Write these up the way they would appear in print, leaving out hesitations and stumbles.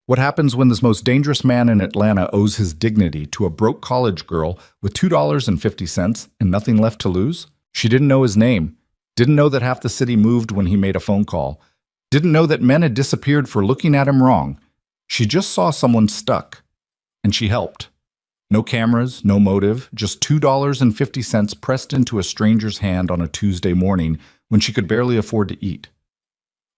What happens when this most dangerous man in Atlanta owes his dignity to a broke college girl with $2.50 and nothing left to lose? She didn't know his name, didn't know that half the city moved when he made a phone call, didn't know that men had disappeared for looking at him wrong. She just saw someone stuck, and she helped. No cameras, no motive, just $2.50 pressed into a stranger's hand on a Tuesday morning when she could barely afford to eat.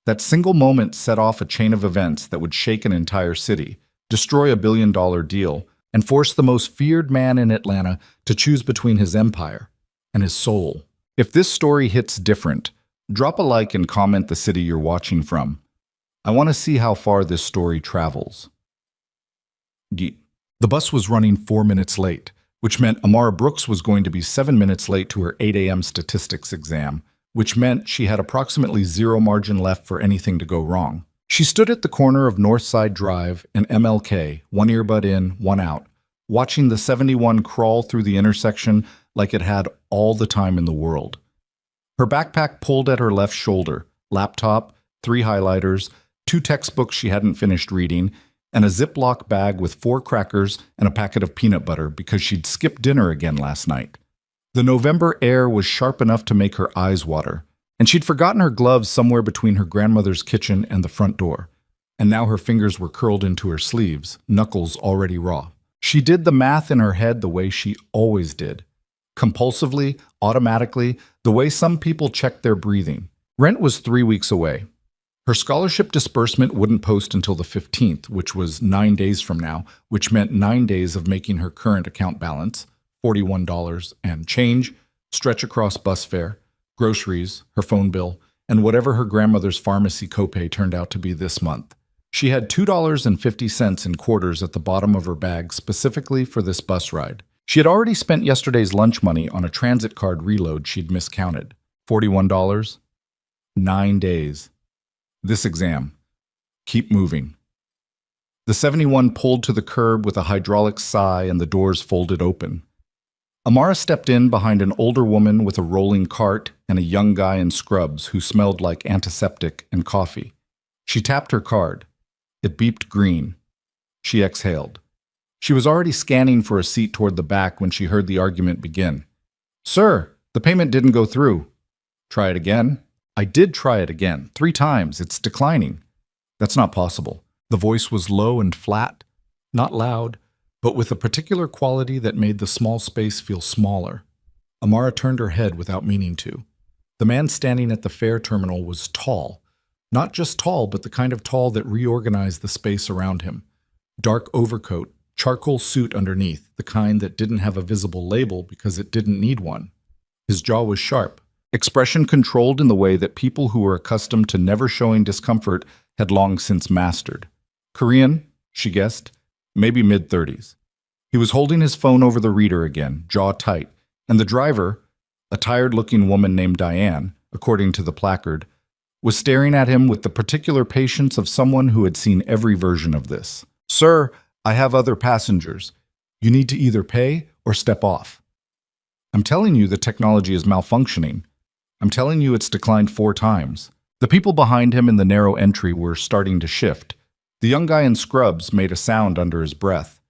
That single moment set off a chain of events that would shake an entire city, destroy a billion-dollar deal, and force the most feared man in Atlanta to choose between his empire and his soul. If this story hits different, drop a like and comment the city you're watching from. I want to see how far this story travels. The bus was running 4 minutes late, which meant Amara Brooks was going to be 7 minutes late to her 8 a.m. statistics exam, which meant she had approximately zero margin left for anything to go wrong. She stood at the corner of Northside Drive and MLK, one earbud in, one out, watching the 71 crawl through the intersection like it had all the time in the world. Her backpack pulled at her left shoulder, laptop, 3 highlighters, 2 textbooks she hadn't finished reading, and a Ziploc bag with 4 crackers and a packet of peanut butter because she'd skipped dinner again last night. The November air was sharp enough to make her eyes water, and she'd forgotten her gloves somewhere between her grandmother's kitchen and the front door, and now her fingers were curled into her sleeves, knuckles already raw. She did the math in her head the way she always did, compulsively, automatically, the way some people check their breathing. Rent was 3 weeks away. Her scholarship disbursement wouldn't post until the 15th, which was 9 days from now, which meant 9 days of making her current account balance, $41 and change, stretch across bus fare, groceries, her phone bill, and whatever her grandmother's pharmacy copay turned out to be this month. She had $2.50 in quarters at the bottom of her bag specifically for this bus ride. She had already spent yesterday's lunch money on a transit card reload she'd miscounted. $41. 9 days. This exam. Keep moving. The 71 pulled to the curb with a hydraulic sigh and the doors folded open. Amara stepped in behind an older woman with a rolling cart and a young guy in scrubs who smelled like antiseptic and coffee. She tapped her card. It beeped green. She exhaled. She was already scanning for a seat toward the back when she heard the argument begin. "Sir, the payment didn't go through." "Try it again." "I did try it again, 3 times. It's declining." "That's not possible." The voice was low and flat, not loud, but with a particular quality that made the small space feel smaller. Amara turned her head without meaning to. The man standing at the fare terminal was tall. Not just tall, but the kind of tall that reorganized the space around him. Dark overcoat, charcoal suit underneath, the kind that didn't have a visible label because it didn't need one. His jaw was sharp, expression controlled in the way that people who were accustomed to never showing discomfort had long since mastered. Korean, she guessed, maybe mid-30s. He was holding his phone over the reader again, jaw tight, and the driver, a tired-looking woman named Diane, according to the placard, was staring at him with the particular patience of someone who had seen every version of this. "Sir, I have other passengers. You need to either pay or step off." "I'm telling you the technology is malfunctioning. I'm telling you it's declined 4 times. The people behind him in the narrow entry were starting to shift. The young guy in scrubs made a sound under his breath.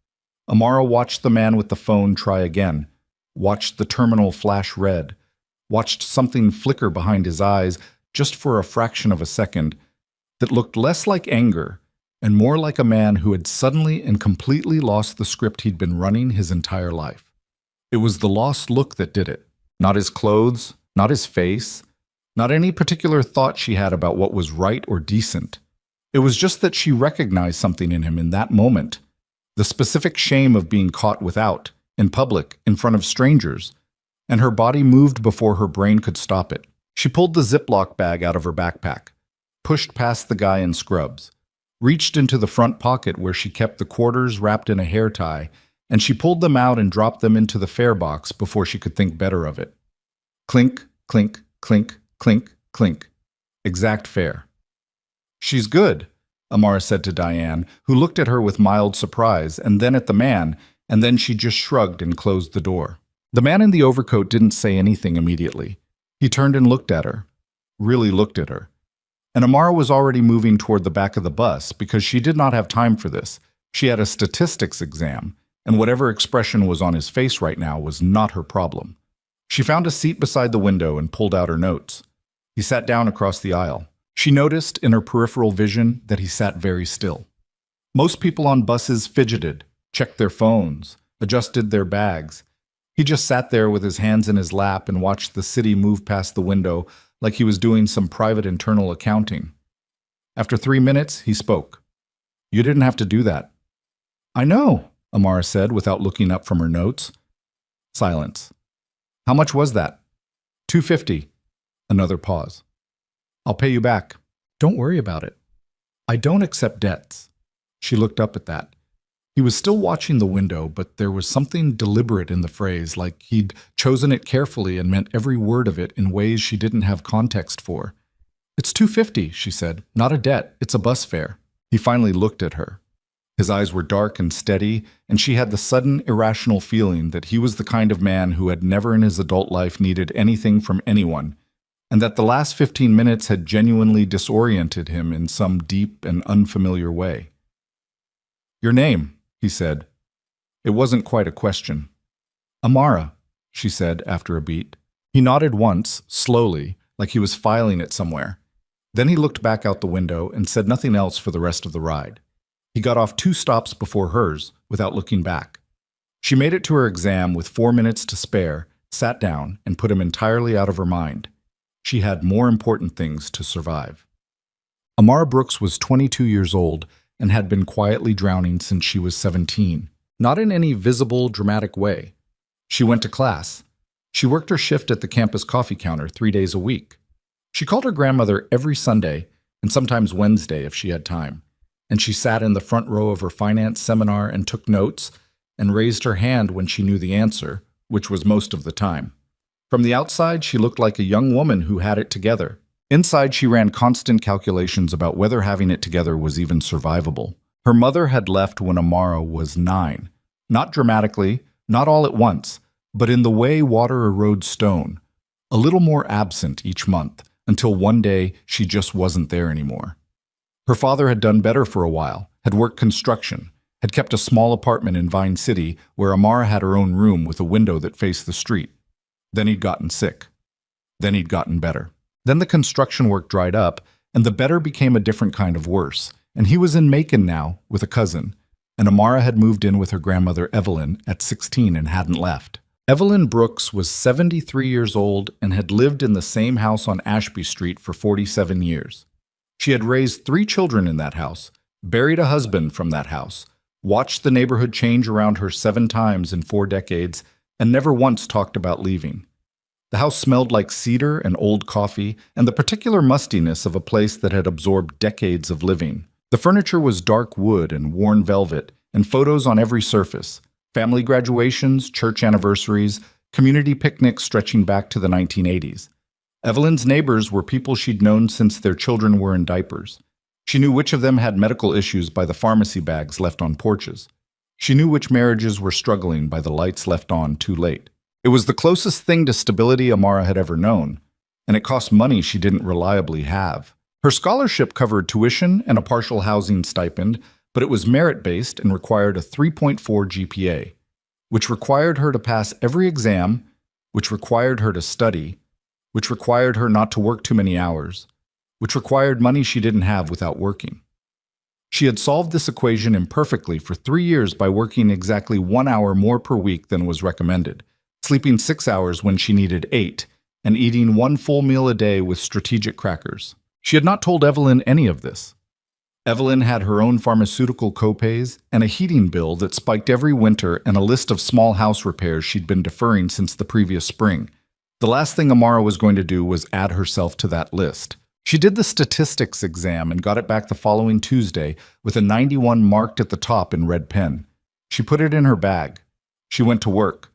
Amara watched the man with the phone try again, watched the terminal flash red, watched something flicker behind his eyes just for a fraction of a second that looked less like anger and more like a man who had suddenly and completely lost the script he'd been running his entire life. It was the lost look that did it, not his clothes, not his face, not any particular thought she had about what was right or decent. It was just that she recognized something in him in that moment, the specific shame of being caught without, in public, in front of strangers, and her body moved before her brain could stop it. She pulled the Ziploc bag out of her backpack, pushed past the guy in scrubs, reached into the front pocket where she kept the quarters wrapped in a hair tie, and she pulled them out and dropped them into the fare box before she could think better of it. Clink, clink, clink, clink, clink. Exact fare. "She's good," Amara said to Diane, who looked at her with mild surprise, and then at the man, and then she just shrugged and closed the door. The man in the overcoat didn't say anything immediately. He turned and looked at her, really looked at her. And Amara was already moving toward the back of the bus because she did not have time for this. She had a statistics exam, and whatever expression was on his face right now was not her problem. She found a seat beside the window and pulled out her notes. He sat down across the aisle. She noticed in her peripheral vision that he sat very still. Most people on buses fidgeted, checked their phones, adjusted their bags. He just sat there with his hands in his lap and watched the city move past the window like he was doing some private internal accounting. After 3 minutes, he spoke. "You didn't have to do that." "I know," Amara said without looking up from her notes. Silence. "How much was that?" $250. Another pause. "I'll pay you back." "Don't worry about it. I don't accept debts." She looked up at that. He was still watching the window, but there was something deliberate in the phrase, like he'd chosen it carefully and meant every word of it in ways she didn't have context for. "It's $250, she said. "Not a debt. It's a bus fare." He finally looked at her. His eyes were dark and steady, and she had the sudden, irrational feeling that he was the kind of man who had never in his adult life needed anything from anyone, and that the last 15 minutes had genuinely disoriented him in some deep and unfamiliar way. "Your name," he said. It wasn't quite a question. "Amara," she said after a beat. He nodded once, slowly, like he was filing it somewhere. Then he looked back out the window and said nothing else for the rest of the ride. He got off 2 stops before hers, without looking back. She made it to her exam with 4 minutes to spare, sat down, and put him entirely out of her mind. She had more important things to survive. Amara Brooks was 22 years old and had been quietly drowning since she was 17. Not in any visible, dramatic way. She went to class. She worked her shift at the campus coffee counter 3 days a week. She called her grandmother every Sunday, and sometimes Wednesday if she had time. And she sat in the front row of her finance seminar and took notes, and raised her hand when she knew the answer, which was most of the time. From the outside, she looked like a young woman who had it together. Inside, she ran constant calculations about whether having it together was even survivable. Her mother had left when Amara was 9. Not dramatically, not all at once, but in the way water erodes stone, a little more absent each month, until one day she just wasn't there anymore. Her father had done better for a while, had worked construction, had kept a small apartment in Vine City where Amara had her own room with a window that faced the street. Then he'd gotten sick. Then he'd gotten better. Then the construction work dried up, and the better became a different kind of worse. And he was in Macon now with a cousin, and Amara had moved in with her grandmother Evelyn at 16 and hadn't left. Evelyn Brooks was 73 years old and had lived in the same house on Ashby Street for 47 years. She had raised 3 children in that house, buried a husband from that house, watched the neighborhood change around her 7 times in 4 decades, and never once talked about leaving. The house smelled like cedar and old coffee, and the particular mustiness of a place that had absorbed decades of living. The furniture was dark wood and worn velvet, and photos on every surface. Family graduations, church anniversaries, community picnics stretching back to the 1980s. Evelyn's neighbors were people she'd known since their children were in diapers. She knew which of them had medical issues by the pharmacy bags left on porches. She knew which marriages were struggling by the lights left on too late. It was the closest thing to stability Amara had ever known, and it cost money she didn't reliably have. Her scholarship covered tuition and a partial housing stipend, but it was merit-based and required a 3.4 GPA, which required her to pass every exam, which required her to study, which required her not to work too many hours, which required money she didn't have without working. She had solved this equation imperfectly for 3 years by working exactly 1 hour more per week than was recommended, sleeping 6 hours when she needed 8, and eating 1 full meal a day with strategic crackers. She had not told Evelyn any of this. Evelyn had her own pharmaceutical copays and a heating bill that spiked every winter and a list of small house repairs she'd been deferring since the previous spring. The last thing Amara was going to do was add herself to that list. She did the statistics exam and got it back the following Tuesday with a 91 marked at the top in red pen. She put it in her bag. She went to work.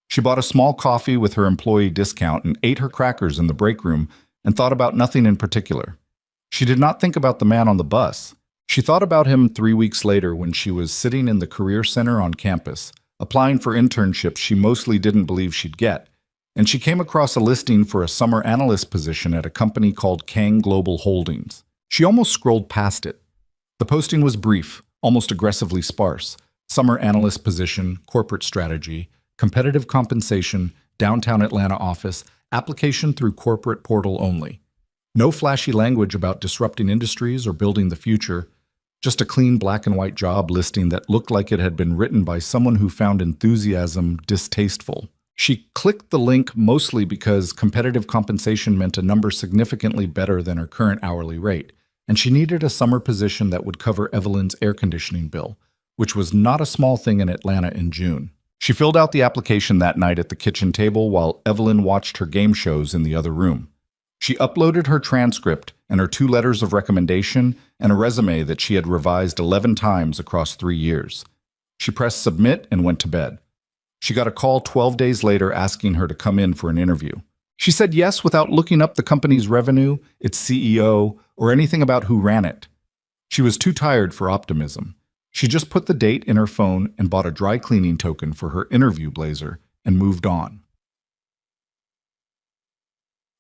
She bought a small coffee with her employee discount and ate her crackers in the break room and thought about nothing in particular. She did not think about the man on the bus. She thought about him 3 weeks later when she was sitting in the Career Center on campus, applying for internships she mostly didn't believe she'd get, and she came across a listing for a summer analyst position at a company called Kang Global Holdings. She almost scrolled past it. The posting was brief, almost aggressively sparse. Summer analyst position, corporate strategy, competitive compensation, downtown Atlanta office, application through corporate portal only. No flashy language about disrupting industries or building the future, just a clean black and white job listing that looked like it had been written by someone who found enthusiasm distasteful. She clicked the link mostly because competitive compensation meant a number significantly better than her current hourly rate, and she needed a summer position that would cover Evelyn's air conditioning bill, which was not a small thing in Atlanta in June. She filled out the application that night at the kitchen table while Evelyn watched her game shows in the other room. She uploaded her transcript and her 2 letters of recommendation and a resume that she had revised 11 times across 3 years. She pressed submit and went to bed. She got a call 12 days later asking her to come in for an interview. She said yes without looking up the company's revenue, its CEO, or anything about who ran it. She was too tired for optimism. She just put the date in her phone and bought a dry cleaning token for her interview blazer and moved on.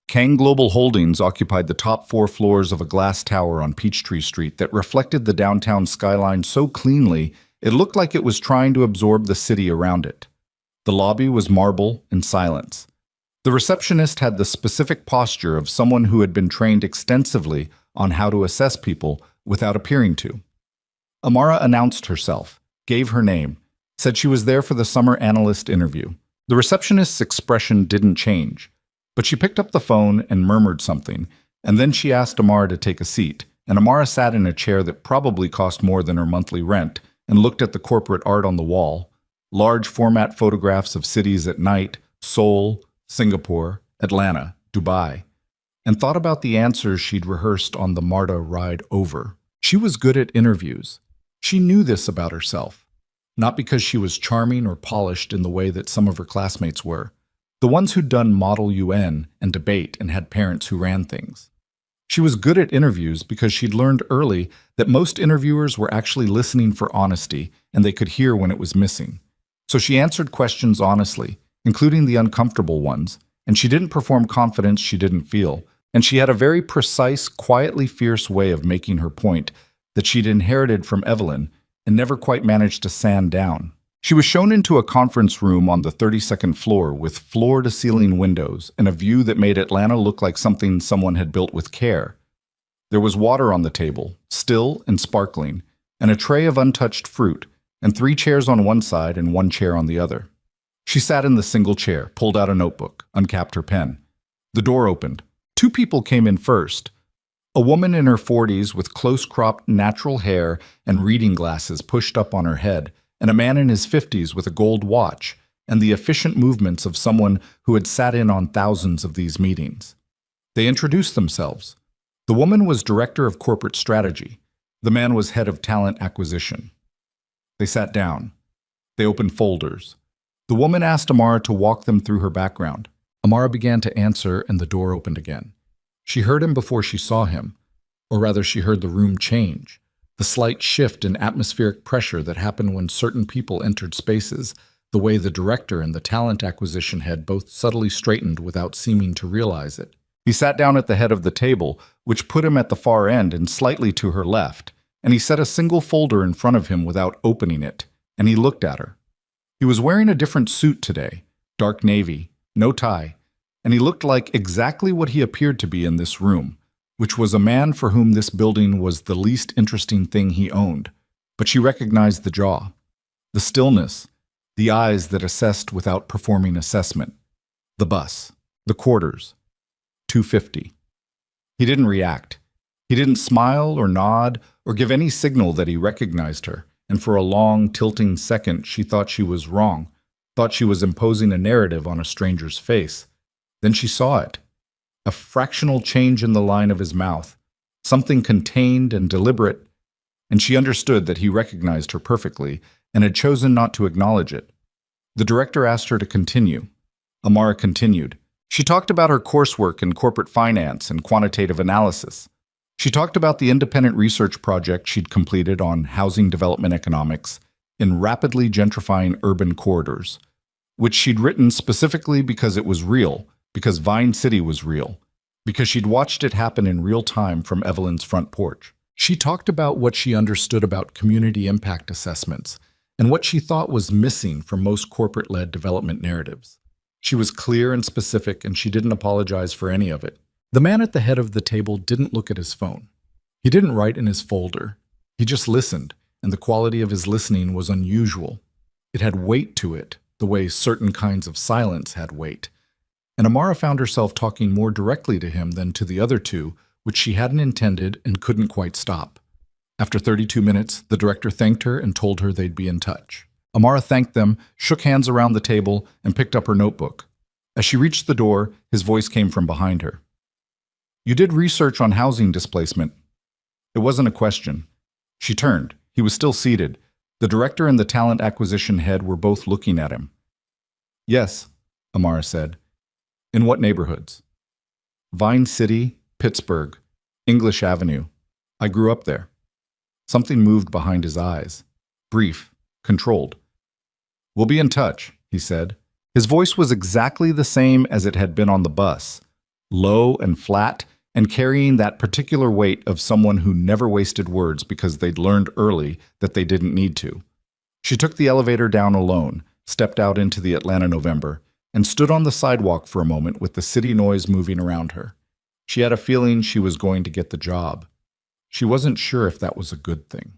Kang Global Holdings occupied the top 4 floors of a glass tower on Peachtree Street that reflected the downtown skyline so cleanly it looked like it was trying to absorb the city around it. The lobby was marble and silence. The receptionist had the specific posture of someone who had been trained extensively on how to assess people without appearing to. Amara announced herself, gave her name, said she was there for the summer analyst interview. The receptionist's expression didn't change, but she picked up the phone and murmured something, and then she asked Amara to take a seat, and Amara sat in a chair that probably cost more than her monthly rent and looked at the corporate art on the wall, large format photographs of cities at night, Seoul, Singapore, Atlanta, Dubai, and thought about the answers she'd rehearsed on the MARTA ride over. She was good at interviews. She knew this about herself, not because she was charming or polished in the way that some of her classmates were, the ones who'd done Model UN and debate and had parents who ran things. She was good at interviews because she'd learned early that most interviewers were actually listening for honesty and they could hear when it was missing. So she answered questions honestly, including the uncomfortable ones, and she didn't perform confidence she didn't feel, and she had a very precise, quietly fierce way of making her point that she'd inherited from Evelyn and never quite managed to sand down. She was shown into a conference room on the 32nd floor with floor-to-ceiling windows and a view that made Atlanta look like something someone had built with care. There was water on the table, still and sparkling, and a tray of untouched fruit, and 3 chairs on one side and 1 chair on the other. She sat in the single chair, pulled out a notebook, uncapped her pen. The door opened. 2 people came in first. A woman in her 40s with close-cropped natural hair and reading glasses pushed up on her head, and a man in his 50s with a gold watch and the efficient movements of someone who had sat in on thousands of these meetings. They introduced themselves. The woman was director of corporate strategy. The man was head of talent acquisition. They sat down. They opened folders. The woman asked Amara to walk them through her background. Amara began to answer, and the door opened again. She heard him before she saw him, or rather she heard the room change, the slight shift in atmospheric pressure that happened when certain people entered spaces, the way the director and the talent acquisition head both subtly straightened without seeming to realize it. He sat down at the head of the table, which put him at the far end and slightly to her left, and he set a single folder in front of him without opening it, and he looked at her. He was wearing a different suit today, dark navy, no tie, and he looked like exactly what he appeared to be in this room, which was a man for whom this building was the least interesting thing he owned. But she recognized the jaw, the stillness, the eyes that assessed without performing assessment, the bus, the quarters, 250. He didn't react. He didn't smile or nod or give any signal that he recognized her, and for a long, tilting second she thought she was wrong, thought she was imposing a narrative on a stranger's face. Then she saw it. A fractional change in the line of his mouth, something contained and deliberate, and she understood that he recognized her perfectly and had chosen not to acknowledge it. The director asked her to continue. Amara continued. She talked about her coursework in corporate finance and quantitative analysis. She talked about the independent research project she'd completed on housing development economics in rapidly gentrifying urban corridors, which she'd written specifically because it was real, because Vine City was real, because she'd watched it happen in real time from Evelyn's front porch. She talked about what she understood about community impact assessments and what she thought was missing from most corporate-led development narratives. She was clear and specific, and she didn't apologize for any of it. The man at the head of the table didn't look at his phone. He didn't write in his folder. He just listened, and the quality of his listening was unusual. It had weight to it, the way certain kinds of silence had weight. And Amara found herself talking more directly to him than to the other two, which she hadn't intended and couldn't quite stop. After 32 minutes, the director thanked her and told her they'd be in touch. Amara thanked them, shook hands around the table, and picked up her notebook. As she reached the door, his voice came from behind her. "You did research on housing displacement." It wasn't a question. She turned. He was still seated. The director and the talent acquisition head were both looking at him. "Yes," Amara said. "In what neighborhoods?" "Vine City, Pittsburgh, English Avenue. I grew up there." Something moved behind his eyes. Brief, controlled. "We'll be in touch," he said. His voice was exactly the same as it had been on the bus, low and flat, and carrying that particular weight of someone who never wasted words because they'd learned early that they didn't need to. She took the elevator down alone, stepped out into the Atlanta November, and stood on the sidewalk for a moment with the city noise moving around her. She had a feeling she was going to get the job. She wasn't sure if that was a good thing.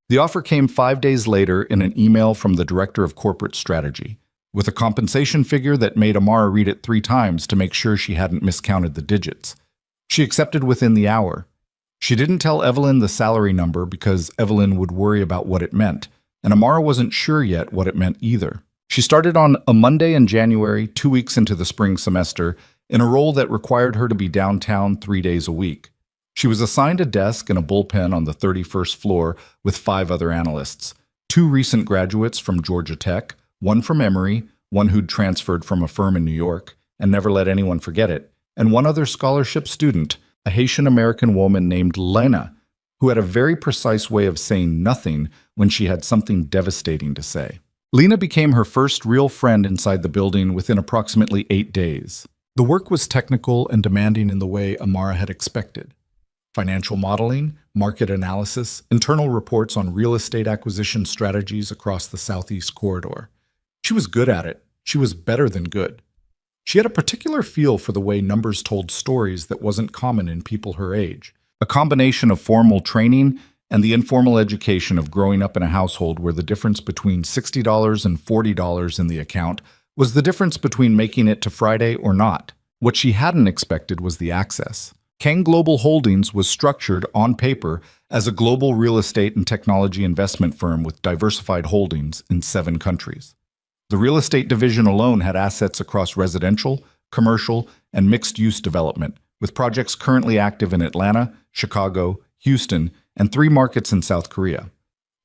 The offer came 5 days later in an email from the director of corporate strategy, with a compensation figure that made Amara read it 3 times to make sure she hadn't miscounted the digits. She accepted within the hour. She didn't tell Evelyn the salary number because Evelyn would worry about what it meant, and Amara wasn't sure yet what it meant either. She started on a Monday in January, 2 weeks into the spring semester, in a role that required her to be downtown 3 days a week. She was assigned a desk and a bullpen on the 31st floor with 5 other analysts, 2 recent graduates from Georgia Tech, 1 from Emory, 1 who'd transferred from a firm in New York and never let anyone forget it, and 1 other scholarship student, a Haitian-American woman named Lena, who had a very precise way of saying nothing when she had something devastating to say. Lena became her first real friend inside the building within approximately 8 days. The work was technical and demanding in the way Amara had expected. Financial modeling, market analysis, internal reports on real estate acquisition strategies across the Southeast Corridor. She was good at it. She was better than good. She had a particular feel for the way numbers told stories that wasn't common in people her age. A combination of formal training and the informal education of growing up in a household where the difference between $60 and $40 in the account was the difference between making it to Friday or not. What she hadn't expected was the access. Kang Global Holdings was structured on paper as a global real estate and technology investment firm with diversified holdings in 7 countries. The real estate division alone had assets across residential, commercial, and mixed-use development, with projects currently active in Atlanta, Chicago, Houston, and 3 markets in South Korea.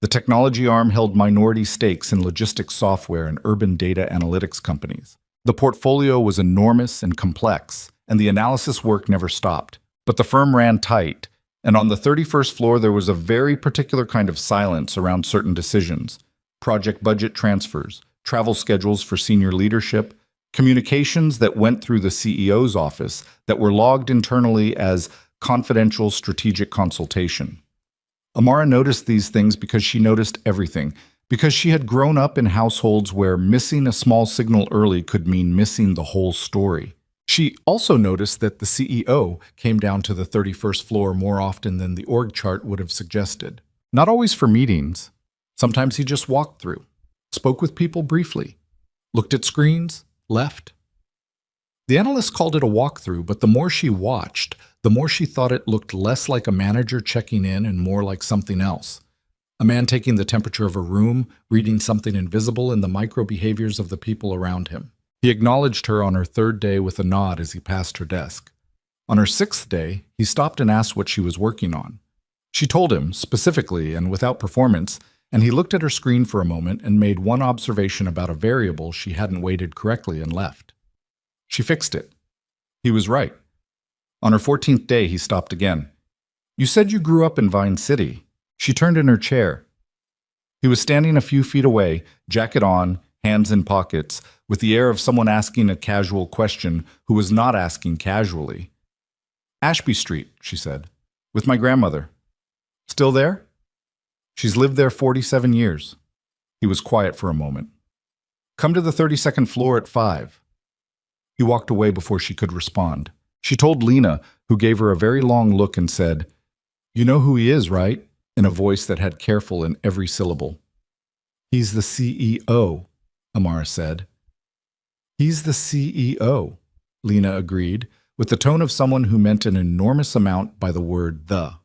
The technology arm held minority stakes in logistics software and urban data analytics companies. The portfolio was enormous and complex, and the analysis work never stopped. But the firm ran tight, and on the 31st floor there was a very particular kind of silence around certain decisions: project budget transfers, travel schedules for senior leadership, communications that went through the CEO's office that were logged internally as confidential strategic consultation. Amara noticed these things because she noticed everything, because she had grown up in households where missing a small signal early could mean missing the whole story. She also noticed that the CEO came down to the 31st floor more often than the org chart would have suggested. Not always for meetings. Sometimes he just walked through, spoke with people briefly, looked at screens, left. The analyst called it a walkthrough, but the more she watched, the more she thought it looked less like a manager checking in and more like something else. A man taking the temperature of a room, reading something invisible in the micro-behaviors of the people around him. He acknowledged her on her 3rd day with a nod as he passed her desk. On her 6th day, he stopped and asked what she was working on. She told him, specifically and without performance, and he looked at her screen for a moment and made one observation about a variable she hadn't weighted correctly and left. She fixed it. He was right. On her 14th day, he stopped again. "You said you grew up in Vine City." She turned in her chair. He was standing a few feet away, jacket on, hands in pockets, with the air of someone asking a casual question who was not asking casually. Ashby Street, she said, with my grandmother. Still there? She's lived there 47 years. He was quiet for a moment. Come to the 32nd floor at 5. He walked away before she could respond. She told Lena, who gave her a very long look and said, "You know who he is, right?" in a voice that had careful in every syllable. He's the CEO, Amara said. He's the CEO, Lena agreed, with the tone of someone who meant an enormous amount by the word the.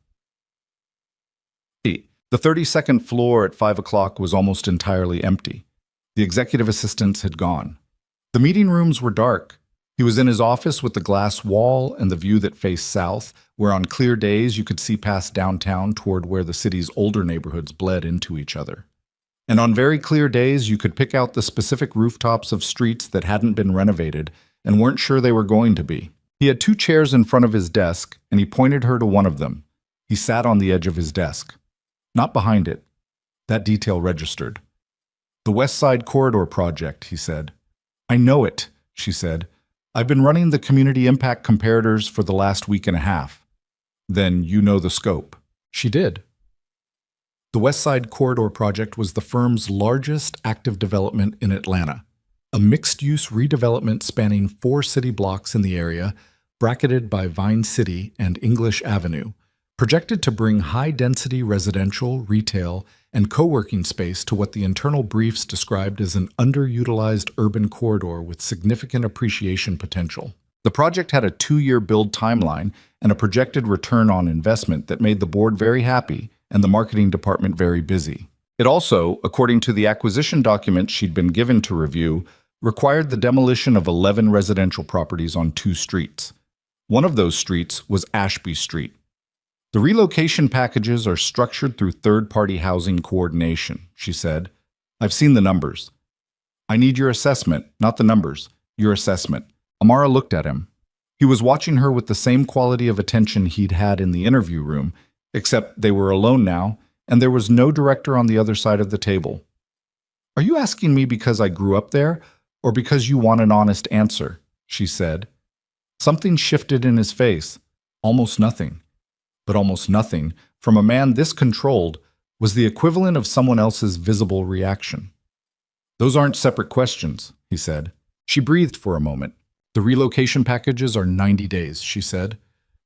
The 32nd floor at 5 o'clock was almost entirely empty. The executive assistants had gone. The meeting rooms were dark. He was in his office with the glass wall and the view that faced south, where on clear days you could see past downtown toward where the city's older neighborhoods bled into each other. And on very clear days you could pick out the specific rooftops of streets that hadn't been renovated and weren't sure they were going to be. He had 2 chairs in front of his desk, and he pointed her to one of them. He sat on the edge of his desk. Not behind it. That detail registered. The West Side Corridor project, he said. I know it, she said. I've been running the community impact comparators for the last week and a half. Then you know the scope. She did. The West Side Corridor project was the firm's largest active development in Atlanta, a mixed-use redevelopment spanning 4 city blocks in the area, bracketed by Vine City and English Avenue, projected to bring high-density residential, retail, and co-working space to what the internal briefs described as an underutilized urban corridor with significant appreciation potential. The project had a 2-year build timeline and a projected return on investment that made the board very happy and the marketing department very busy. It also, according to the acquisition documents she'd been given to review, required the demolition of 11 residential properties on 2 streets. One of those streets was Ashby Street. The relocation packages are structured through third-party housing coordination, she said. I've seen the numbers. I need your assessment, not the numbers, your assessment. Amara looked at him. He was watching her with the same quality of attention he'd had in the interview room, except they were alone now, and there was no director on the other side of the table. Are you asking me because I grew up there, or because you want an honest answer? She said. Something shifted in his face. Almost nothing. But almost nothing, from a man this controlled, was the equivalent of someone else's visible reaction. Those aren't separate questions, he said. She breathed for a moment. The relocation packages are 90 days, she said.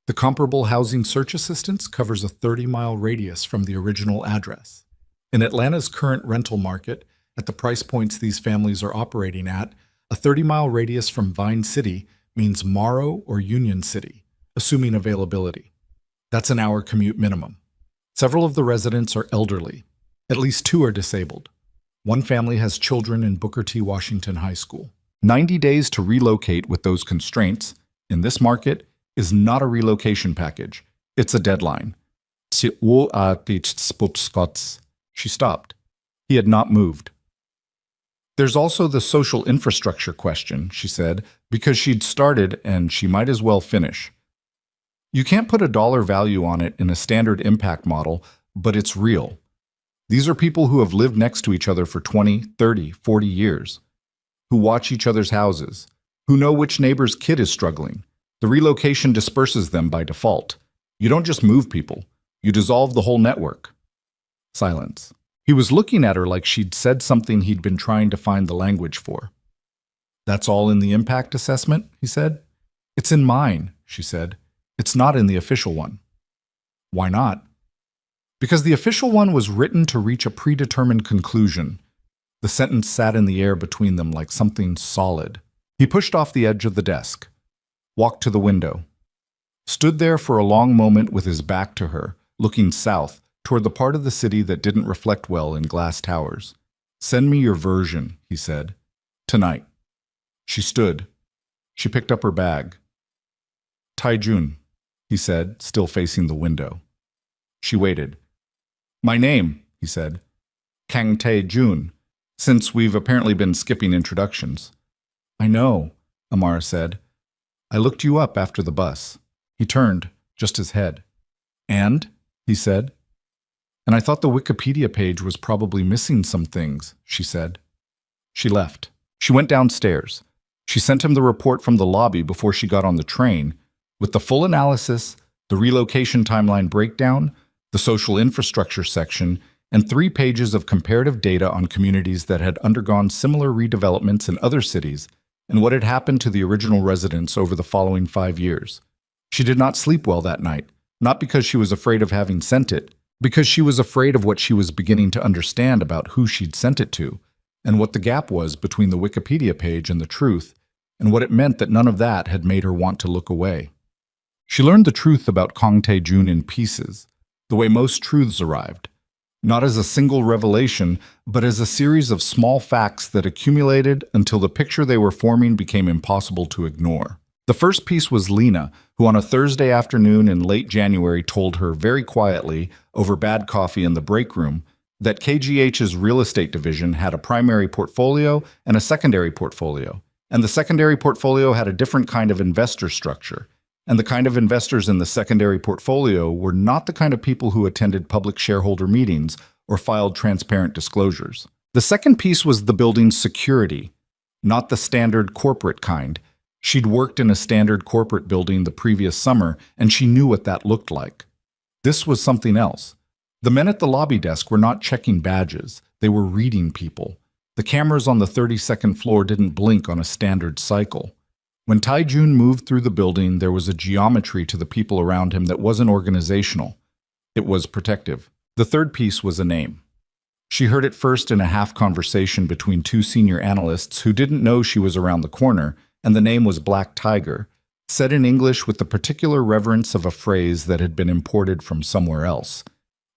The comparable housing search assistance covers a 30-mile radius from the original address. In Atlanta's current rental market, at the price points these families are operating at, a 30-mile radius from Vine City means Morrow or Union City, assuming availability. That's an hour commute minimum. Several of the residents are elderly. At least 2 are disabled. One family has children in Booker T. Washington High School. 90 days to relocate with those constraints, in this market, is not a relocation package. It's a deadline. She stopped. He had not moved. There's also the social infrastructure question, she said, because she'd started and she might as well finish. You can't put a dollar value on it in a standard impact model, but it's real. These are people who have lived next to each other for 20, 30, 40 years, who watch each other's houses, who know which neighbor's kid is struggling. The relocation disperses them by default. You don't just move people, you dissolve the whole network. Silence. He was looking at her like she'd said something he'd been trying to find the language for. That's all in the impact assessment, he said. It's in mine, she said. It's not in the official one. Why not? Because the official one was written to reach a predetermined conclusion. The sentence sat in the air between them like something solid. He pushed off the edge of the desk, walked to the window, stood there for a long moment with his back to her, looking south, toward the part of the city that didn't reflect well in glass towers. Send me your version, he said. Tonight. She stood. She picked up her bag. Taijun, he said, still facing the window. She waited. My name, he said. Kang Tae-jun, since we've apparently been skipping introductions. I know, Amara said. I looked you up after the bus. He turned, just his head. And? He said. And I thought the Wikipedia page was probably missing some things, she said. She left. She went downstairs. She sent him the report from the lobby before she got on the train, with the full analysis, the relocation timeline breakdown, the social infrastructure section, and 3 pages of comparative data on communities that had undergone similar redevelopments in other cities and what had happened to the original residents over the following 5 years. She did not sleep well that night, not because she was afraid of having sent it, because she was afraid of what she was beginning to understand about who she'd sent it to, and what the gap was between the Wikipedia page and the truth, and what it meant that none of that had made her want to look away. She learned the truth about Kang Tae-jun in pieces, the way most truths arrived, not as a single revelation, but as a series of small facts that accumulated until the picture they were forming became impossible to ignore. The first piece was Lena, who on a Thursday afternoon in late January told her very quietly, over bad coffee in the break room, that KGH's real estate division had a primary portfolio and a secondary portfolio, and the secondary portfolio had a different kind of investor structure. And the kind of investors in the secondary portfolio were not the kind of people who attended public shareholder meetings or filed transparent disclosures. The second piece was the building's security, not the standard corporate kind. She'd worked in a standard corporate building the previous summer, and she knew what that looked like. This was something else. The men at the lobby desk were not checking badges. They were reading people. The cameras on the 32nd floor didn't blink on a standard cycle. When Tae-jun moved through the building, there was a geometry to the people around him that wasn't organizational. It was protective. The third piece was a name. She heard it first in a half-conversation between 2 senior analysts who didn't know she was around the corner, and the name was Black Tiger, said in English with the particular reverence of a phrase that had been imported from somewhere else.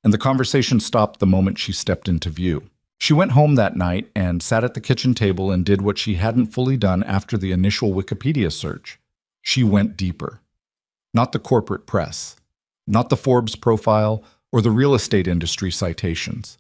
And the conversation stopped the moment she stepped into view. She went home that night and sat at the kitchen table and did what she hadn't fully done after the initial Wikipedia search. She went deeper. Not the corporate press, not the Forbes profile or the real estate industry citations.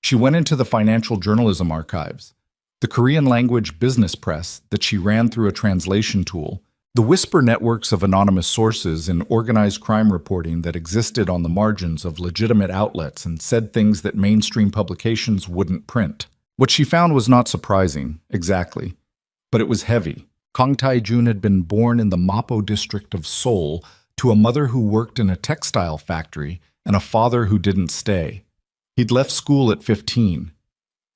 She went into the financial journalism archives, the Korean language business press that she ran through a translation tool, the whisper networks of anonymous sources in organized crime reporting that existed on the margins of legitimate outlets and said things that mainstream publications wouldn't print. What she found was not surprising, exactly, but it was heavy. Kang Tae-jun had been born in the Mapo district of Seoul to a mother who worked in a textile factory and a father who didn't stay. He'd left school at 15.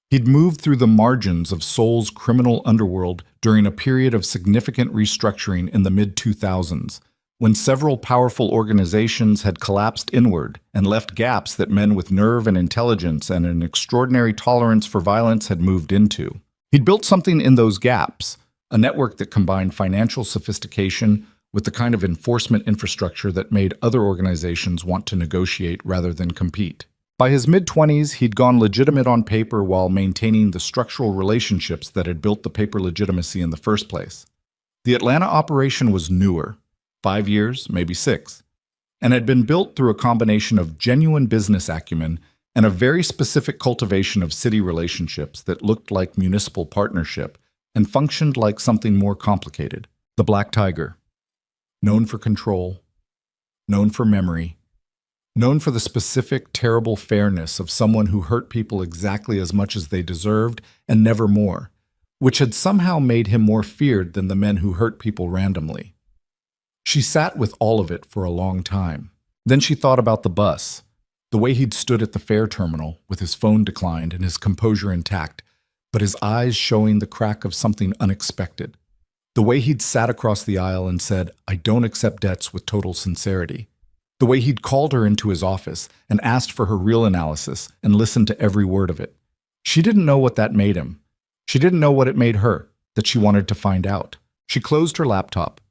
He'd moved through the margins of Seoul's criminal underworld during a period of significant restructuring in the mid-2000s, when several powerful organizations had collapsed inward and left gaps that men with nerve and intelligence and an extraordinary tolerance for violence had moved into. He'd built something in those gaps, a network that combined financial sophistication with the kind of enforcement infrastructure that made other organizations want to negotiate rather than compete. By his mid-20s, he'd gone legitimate on paper while maintaining the structural relationships that had built the paper legitimacy in the first place. The Atlanta operation was newer, 5 years, maybe 6, and had been built through a combination of genuine business acumen and a very specific cultivation of city relationships that looked like municipal partnership and functioned like something more complicated. The Black Tiger, known for control, known for memory, known for the specific, terrible fairness of someone who hurt people exactly as much as they deserved and never more, which had somehow made him more feared than the men who hurt people randomly. She sat with all of it for a long time. Then she thought about the bus, the way he'd stood at the fare terminal with his phone declined and his composure intact, but his eyes showing the crack of something unexpected. The way he'd sat across the aisle and said, "I don't accept debts," with total sincerity. The way he'd called her into his office and asked for her real analysis and listened to every word of it. She didn't know what that made him. She didn't know what it made her, that she wanted to find out. She closed her laptop.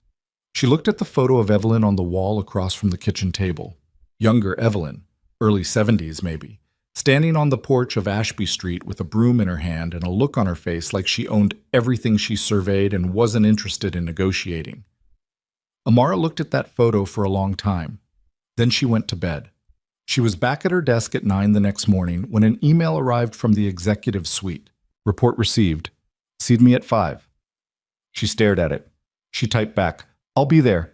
She looked at the photo of Evelyn on the wall across from the kitchen table. Younger Evelyn, early 70s maybe, standing on the porch of Ashby Street with a broom in her hand and a look on her face like she owned everything she surveyed and wasn't interested in negotiating. Amara looked at that photo for a long time. Then she went to bed. She was back at her desk at 9 the next morning when an email arrived from the executive suite. Report received. See me at 5. She stared at it. She typed back, "I'll be there."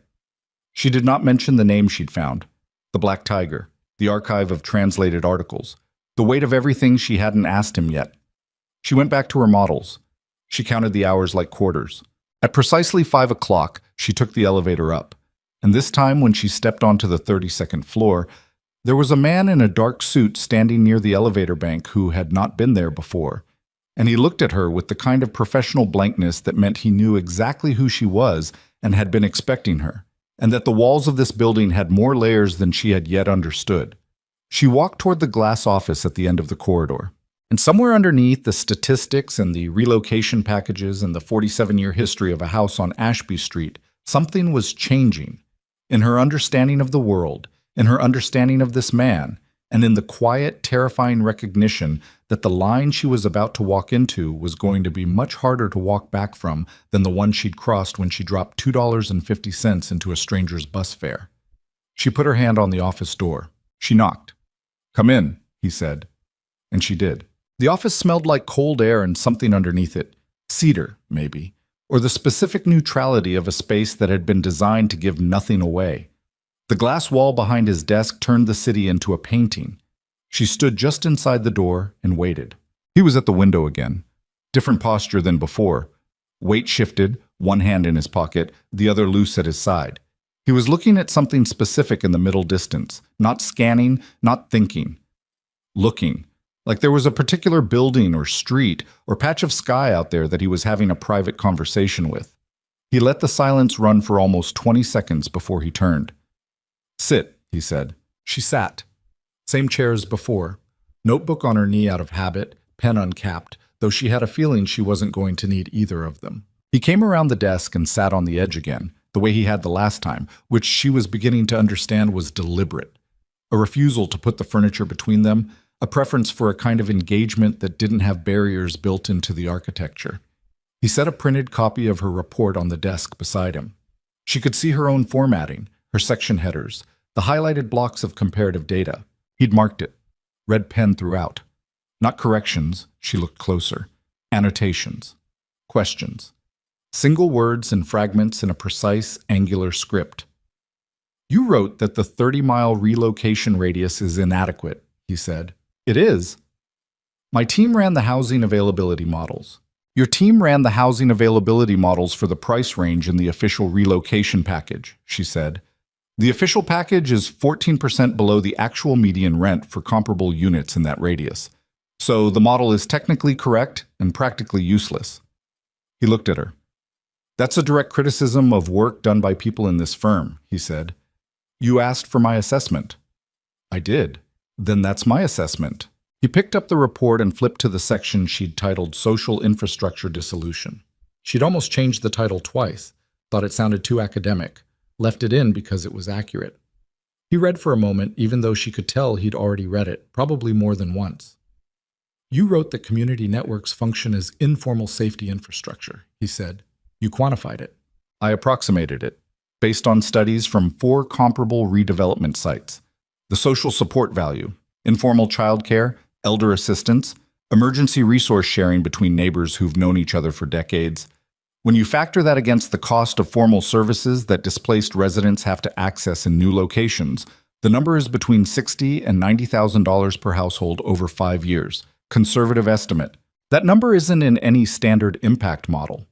She did not mention the name she'd found. The Black Tiger, the archive of translated articles, the weight of everything she hadn't asked him yet. She went back to her models. She counted the hours like quarters. At precisely 5 o'clock, she took the elevator up. And this time, when she stepped onto the 32nd floor, there was a man in a dark suit standing near the elevator bank who had not been there before. And he looked at her with the kind of professional blankness that meant he knew exactly who she was and had been expecting her, and that the walls of this building had more layers than she had yet understood. She walked toward the glass office at the end of the corridor. And somewhere underneath the statistics and the relocation packages and the 47-year history of a house on Ashby Street, something was changing. In her understanding of the world, in her understanding of this man, and in the quiet, terrifying recognition that the line she was about to walk into was going to be much harder to walk back from than the one she'd crossed when she dropped $2.50 into a stranger's bus fare. She put her hand on the office door. She knocked. "Come in," he said. And she did. The office smelled like cold air and something underneath it. Cedar, maybe, or the specific neutrality of a space that had been designed to give nothing away. The glass wall behind his desk turned the city into a painting. She stood just inside the door and waited. He was at the window again. Different posture than before. Weight shifted, one hand in his pocket, the other loose at his side. He was looking at something specific in the middle distance, not scanning, not thinking. Looking, like there was a particular building or street or patch of sky out there that he was having a private conversation with. He let the silence run for almost 20 seconds before he turned. "Sit," he said. She sat. Same chair as before. Notebook on her knee out of habit, pen uncapped, though she had a feeling she wasn't going to need either of them. He came around the desk and sat on the edge again, the way he had the last time, which she was beginning to understand was deliberate. A refusal to put the furniture between them, a preference for a kind of engagement that didn't have barriers built into the architecture. He set a printed copy of her report on the desk beside him. She could see her own formatting, her section headers, the highlighted blocks of comparative data. He'd marked it. Red pen throughout. Not corrections, she looked closer. Annotations. Questions. Single words and fragments in a precise, angular script. "You wrote that the 30-mile relocation radius is inadequate," he said. "It is." "My team ran the housing availability models." "Your team ran the housing availability models for the price range in the official relocation package," she said. "The official package is 14% below the actual median rent for comparable units in that radius. So the model is technically correct and practically useless." He looked at her. "That's a direct criticism of work done by people in this firm," he said. "You asked for my assessment." "I did. Then that's my assessment." He picked up the report and flipped to the section she'd titled Social Infrastructure Dissolution. She'd almost changed the title twice, thought it sounded too academic, left it in because it was accurate. He read for a moment, even though she could tell he'd already read it, probably more than once. "You wrote that community networks function as informal safety infrastructure," he said. "You quantified it." "I approximated it, based on studies from 4 comparable redevelopment sites. The social support value, informal childcare, elder assistance, emergency resource sharing between neighbors who've known each other for decades. When you factor that against the cost of formal services that displaced residents have to access in new locations, the number is between $60,000 and $90,000 per household over 5 years. Conservative estimate. That number isn't in any standard impact model."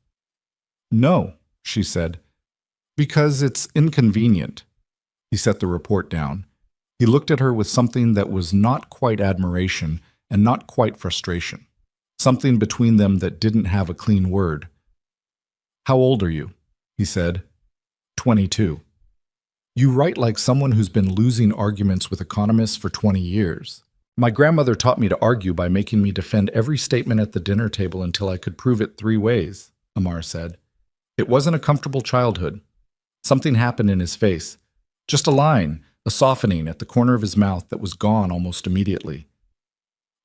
"No," she said, "because it's inconvenient." He set the report down. He looked at her with something that was not quite admiration and not quite frustration. Something between them that didn't have a clean word. "How old are you?" he said. 22. "You write like someone who's been losing arguments with economists for 20 years. My grandmother taught me to argue by making me defend every statement at the dinner table until I could prove it 3 ways, Amar said. It wasn't a comfortable childhood. Something happened in his face. Just a line, a softening at the corner of his mouth that was gone almost immediately.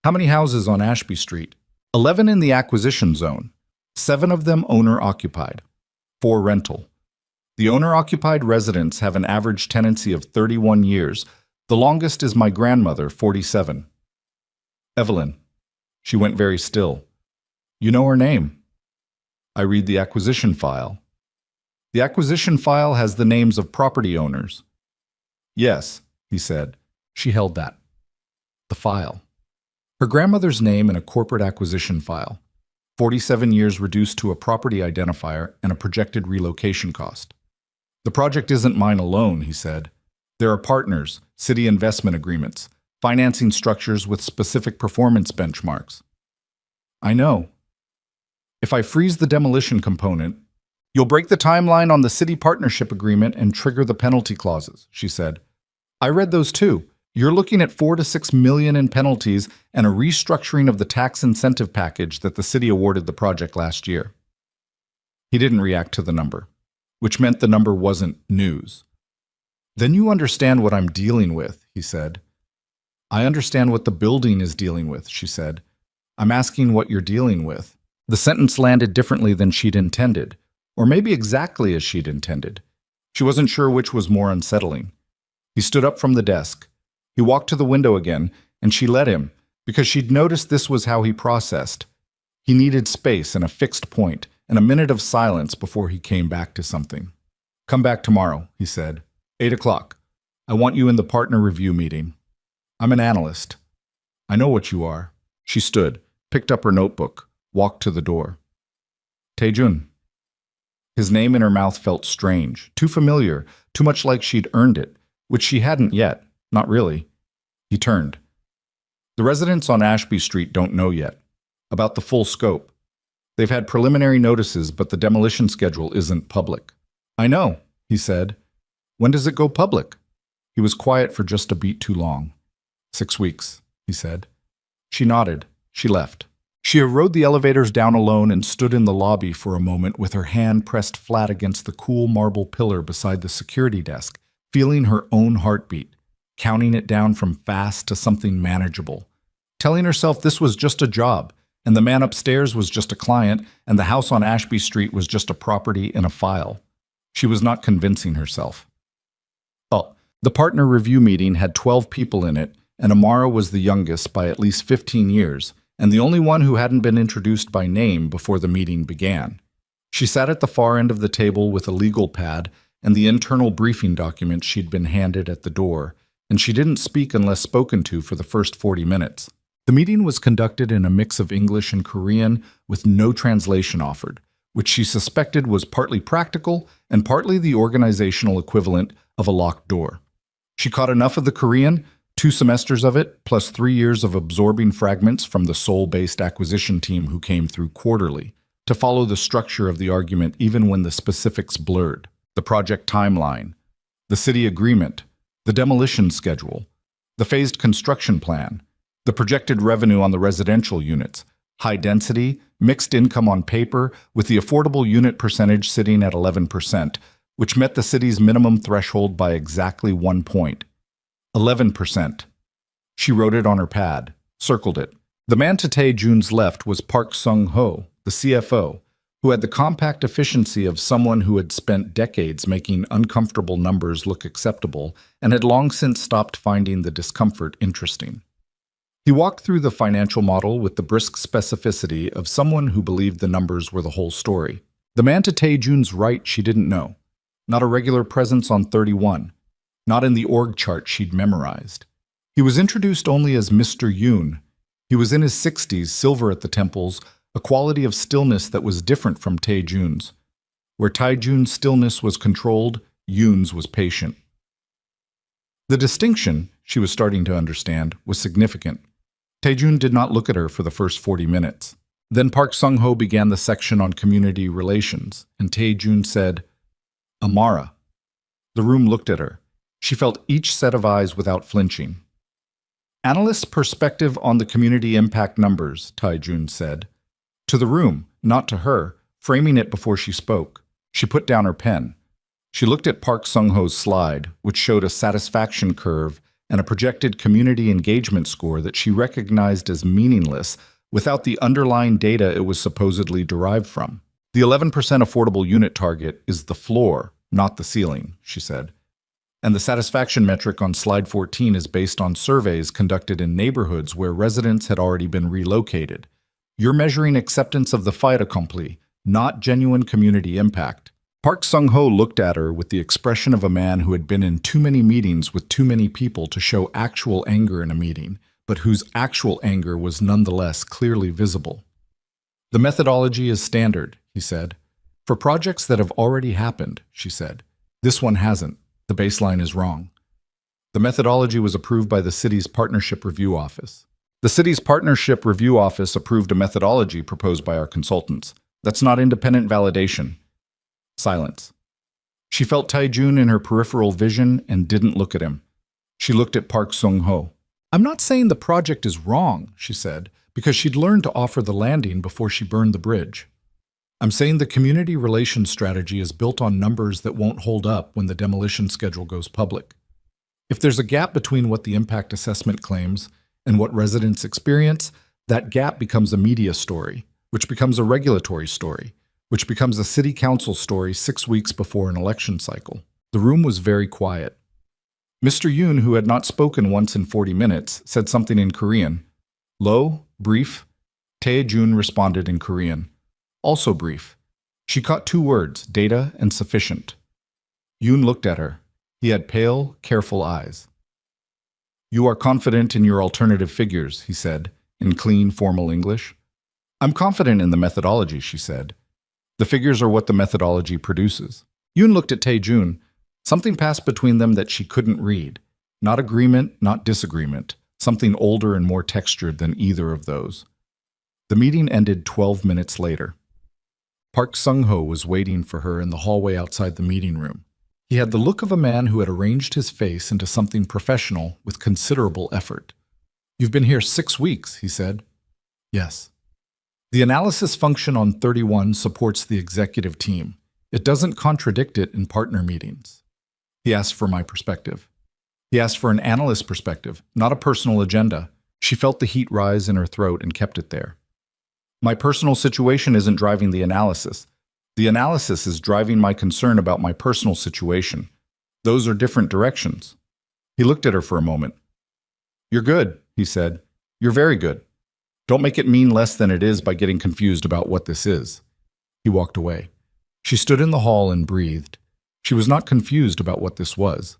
"How many houses on Ashby Street?" 11 in the acquisition zone. 7 of them owner-occupied. 4 rental. The owner-occupied residents have an average tenancy of 31 years. The longest is my grandmother, 47. "Evelyn." She went very still. "You know her name?" "I read the acquisition file." "The acquisition file has the names of property owners." "Yes," he said. She held that. The file. Her grandmother's name in a corporate acquisition file. 47 years reduced to a property identifier and a projected relocation cost. The project isn't mine alone, he said. There are partners, city investment agreements, financing structures with specific performance benchmarks. I know. If I freeze the demolition component, you'll break the timeline on the city partnership agreement and trigger the penalty clauses, she said. I read those too. You're looking at 4 to 6 million in penalties and a restructuring of the tax incentive package that the city awarded the project last year. He didn't react to the number, which meant the number wasn't news. Then you understand what I'm dealing with, he said. I understand what the building is dealing with, she said. I'm asking what you're dealing with. The sentence landed differently than she'd intended, or maybe exactly as she'd intended. She wasn't sure which was more unsettling. He stood up from the desk. He walked to the window again, and she let him, because she'd noticed this was how he processed. He needed space and a fixed point, and a minute of silence before he came back to something. Come back tomorrow, he said. 8 o'clock. I want you in the partner review meeting. I'm an analyst. I know what you are. She stood, picked up her notebook, walked to the door. Taejun. His name in her mouth felt strange, too familiar, too much like she'd earned it, which she hadn't yet, not really. He turned. The residents on Ashby Street don't know yet about the full scope. They've had preliminary notices, but the demolition schedule isn't public. I know, he said. When does it go public? He was quiet for just a beat too long. 6 weeks, he said. She nodded. She left. She rode the elevators down alone and stood in the lobby for a moment with her hand pressed flat against the cool marble pillar beside the security desk, feeling her own heartbeat, counting it down from fast to something manageable, telling herself this was just a job, and the man upstairs was just a client, and the house on Ashby Street was just a property in a file. She was not convincing herself. Oh, the partner review meeting had 12 people in it, and Amara was the youngest by at least 15 years, and the only one who hadn't been introduced by name before the meeting began. She sat at the far end of the table with a legal pad and the internal briefing document she'd been handed at the door, and she didn't speak unless spoken to for the first 40 minutes. The meeting was conducted in a mix of English and Korean with no translation offered, which she suspected was partly practical and partly the organizational equivalent of a locked door. She caught enough of the Korean, 2 semesters of it, plus 3 years of absorbing fragments from the Seoul-based acquisition team who came through quarterly, to follow the structure of the argument even when the specifics blurred. The project timeline, the city agreement, the demolition schedule, the phased construction plan, the projected revenue on the residential units, high density, mixed income on paper, with the affordable unit percentage sitting at 11%, which met the city's minimum threshold by exactly 1 point. 11%. She wrote it on her pad, circled it. The man to Tae-jun's left was Park Sung-ho, the CFO, who had the compact efficiency of someone who had spent decades making uncomfortable numbers look acceptable and had long since stopped finding the discomfort interesting. He walked through the financial model with the brisk specificity of someone who believed the numbers were the whole story. The man to Tae-jun's right she didn't know. Not a regular presence on 31. Not in the org chart she'd memorized. He was introduced only as Mr. Yoon. He was in his 60s, silver at the temples, a quality of stillness that was different from Tae-jun's. Where Tae-jun's stillness was controlled, Yoon's was patient. The distinction, she was starting to understand, was significant. Tae-jun did not look at her for the first 40 minutes. Then Park Sung-ho began the section on community relations, and Tae-jun said, Amara. The room looked at her. She felt each set of eyes without flinching. Analyst's perspective on the community impact numbers, Tae-jun said. To the room, not to her, framing it before she spoke. She put down her pen. She looked at Park Sung-ho's slide, which showed a satisfaction curve and a projected community engagement score that she recognized as meaningless without the underlying data it was supposedly derived from. The 11% affordable unit target is the floor, not the ceiling, she said. And the satisfaction metric on slide 14 is based on surveys conducted in neighborhoods where residents had already been relocated. You're measuring acceptance of the fait accompli, not genuine community impact. Park Sung-ho looked at her with the expression of a man who had been in too many meetings with too many people to show actual anger in a meeting, but whose actual anger was nonetheless clearly visible. The methodology is standard, he said. For projects that have already happened, she said. This one hasn't. The baseline is wrong. The methodology was approved by the city's Partnership Review Office. The city's Partnership Review Office approved a methodology proposed by our consultants. That's not independent validation. Silence. She felt Tae-jun in her peripheral vision and didn't look at him. She looked at Park Sung-ho. I'm not saying the project is wrong, she said, because she'd learned to offer the landing before she burned the bridge. I'm saying the community relations strategy is built on numbers that won't hold up when the demolition schedule goes public. If there's a gap between what the impact assessment claims and what residents experience, that gap becomes a media story, which becomes a regulatory story, which becomes a city council story 6 weeks before an election cycle. The room was very quiet. Mr. Yoon, who had not spoken once in 40 minutes, said something in Korean. Low, brief. Tae-jun responded in Korean. Also brief. She caught 2 words, data and sufficient. Yoon looked at her. He had pale, careful eyes. You are confident in your alternative figures, he said, in clean, formal English. I'm confident in the methodology, she said. The figures are what the methodology produces. Yoon looked at Tae-jun. Something passed between them that she couldn't read. Not agreement, not disagreement. Something older and more textured than either of those. The meeting ended 12 minutes later. Park Sung-ho was waiting for her in the hallway outside the meeting room. He had the look of a man who had arranged his face into something professional with considerable effort. You've been here 6 weeks, he said. Yes. The analysis function on 31 supports the executive team. It doesn't contradict it in partner meetings. He asked for my perspective. He asked for an analyst perspective, not a personal agenda. She felt the heat rise in her throat and kept it there. My personal situation isn't driving the analysis. The analysis is driving my concern about my personal situation. Those are different directions. He looked at her for a moment. You're good, he said. You're very good. Don't make it mean less than it is by getting confused about what this is. He walked away. She stood in the hall and breathed. She was not confused about what this was.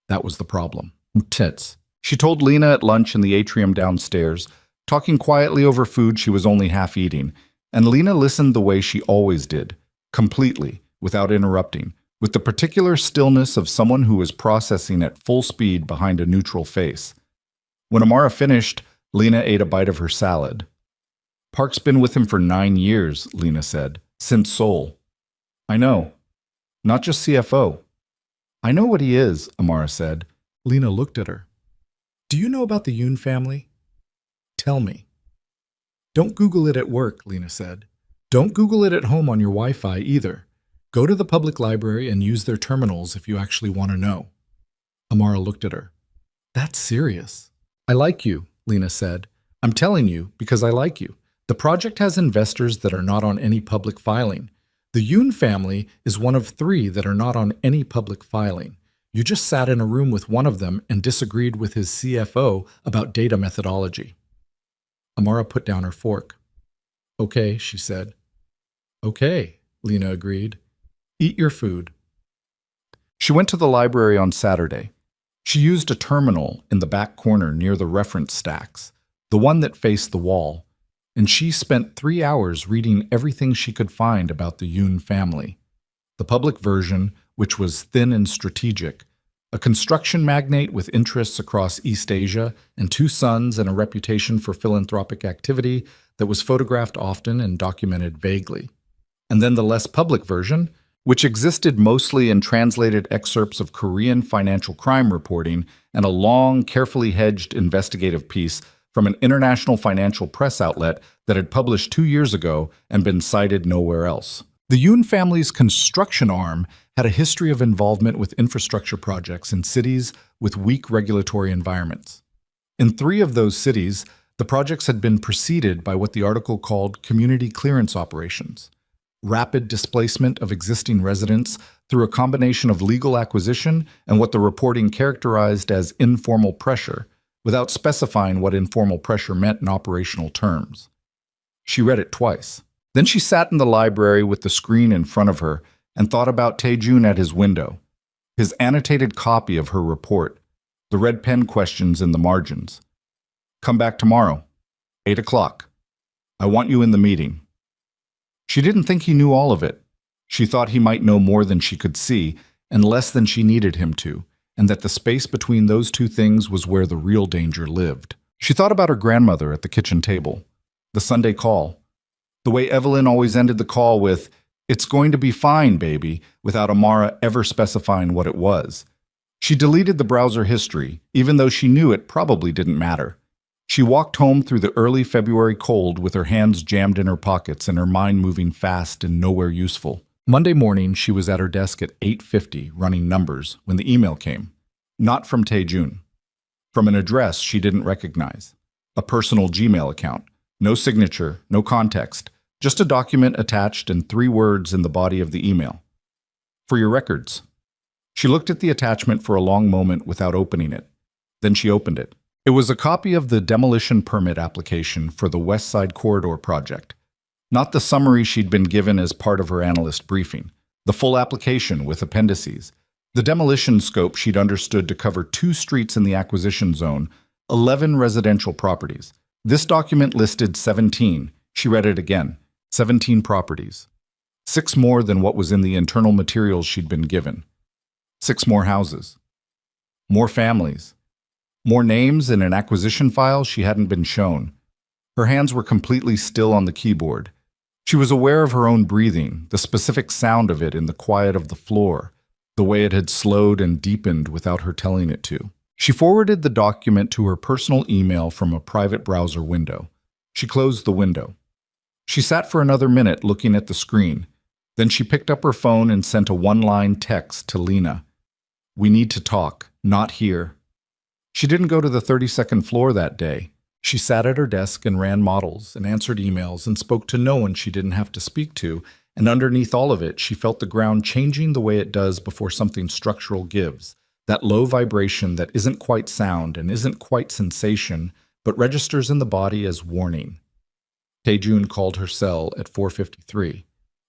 That was the problem. Tits. She told Lena at lunch in the atrium downstairs, talking quietly over food she was only half eating, and Lena listened the way she always did, completely, without interrupting, with the particular stillness of someone who was processing at full speed behind a neutral face. When Amara finished, Lena ate a bite of her salad. Park's been with him for 9 years, Lena said, since Seoul. I know. Not just CFO. I know what he is, Amara said. Lena looked at her. Do you know about the Yoon family? Tell me. Don't Google it at work, Lena said. Don't Google it at home on your Wi-Fi either. Go to the public library and use their terminals if you actually want to know. Amara looked at her. That's serious. I like you, Lena said. I'm telling you because I like you. The project has investors that are not on any public filing. The Yoon family is one of 3 that are not on any public filing. You just sat in a room with one of them and disagreed with his CFO about data methodology. Amara put down her fork. Okay, she said. Okay, Lena agreed. Eat your food. She went to the library on Saturday. She used a terminal in the back corner near the reference stacks, the one that faced the wall, and she spent 3 hours reading everything she could find about the Yoon family. The public version, which was thin and strategic, a construction magnate with interests across East Asia and 2 sons and a reputation for philanthropic activity that was photographed often and documented vaguely. And then the less public version, which existed mostly in translated excerpts of Korean financial crime reporting and a long, carefully hedged investigative piece from an international financial press outlet that had published 2 years ago and been cited nowhere else. The Yoon family's construction arm had a history of involvement with infrastructure projects in cities with weak regulatory environments. In 3 of those cities, the projects had been preceded by what the article called community clearance operations, rapid displacement of existing residents through a combination of legal acquisition and what the reporting characterized as informal pressure, without specifying what informal pressure meant in operational terms. She read it twice. Then she sat in the library with the screen in front of her and thought about Tae-jun at his window, his annotated copy of her report, the red pen questions in the margins. Come back tomorrow, 8 o'clock. I want you in the meeting. She didn't think he knew all of it. She thought he might know more than she could see, and less than she needed him to, and that the space between those two things was where the real danger lived. She thought about her grandmother at the kitchen table, the Sunday call, the way Evelyn always ended the call with, "It's going to be fine, baby," without Amara ever specifying what it was. She deleted the browser history, even though she knew it probably didn't matter. She walked home through the early February cold with her hands jammed in her pockets and her mind moving fast and nowhere useful. Monday morning, she was at her desk at 8:50 running numbers when the email came. Not from Tae-jun. From an address she didn't recognize. A personal Gmail account. No signature, no context. Just a document attached and 3 words in the body of the email. "For your records." She looked at the attachment for a long moment without opening it. Then she opened it. It was a copy of the demolition permit application for the West Side Corridor project. Not the summary she'd been given as part of her analyst briefing. The full application with appendices. The demolition scope she'd understood to cover 2 streets in the acquisition zone, 11 residential properties. This document listed 17. She read it again. 17 properties. 6 more than what was in the internal materials she'd been given. 6 more houses. More families. More names in an acquisition file she hadn't been shown. Her hands were completely still on the keyboard. She was aware of her own breathing, the specific sound of it in the quiet of the floor, the way it had slowed and deepened without her telling it to. She forwarded the document to her personal email from a private browser window. She closed the window. She sat for another minute looking at the screen. Then she picked up her phone and sent a 1-line text to Lena. "We need to talk, not here." She didn't go to the 32nd floor that day. She sat at her desk and ran models and answered emails and spoke to no one she didn't have to speak to, and underneath all of it, she felt the ground changing the way it does before something structural gives, that low vibration that isn't quite sound and isn't quite sensation, but registers in the body as warning. Tae-jun called her cell at 4:53.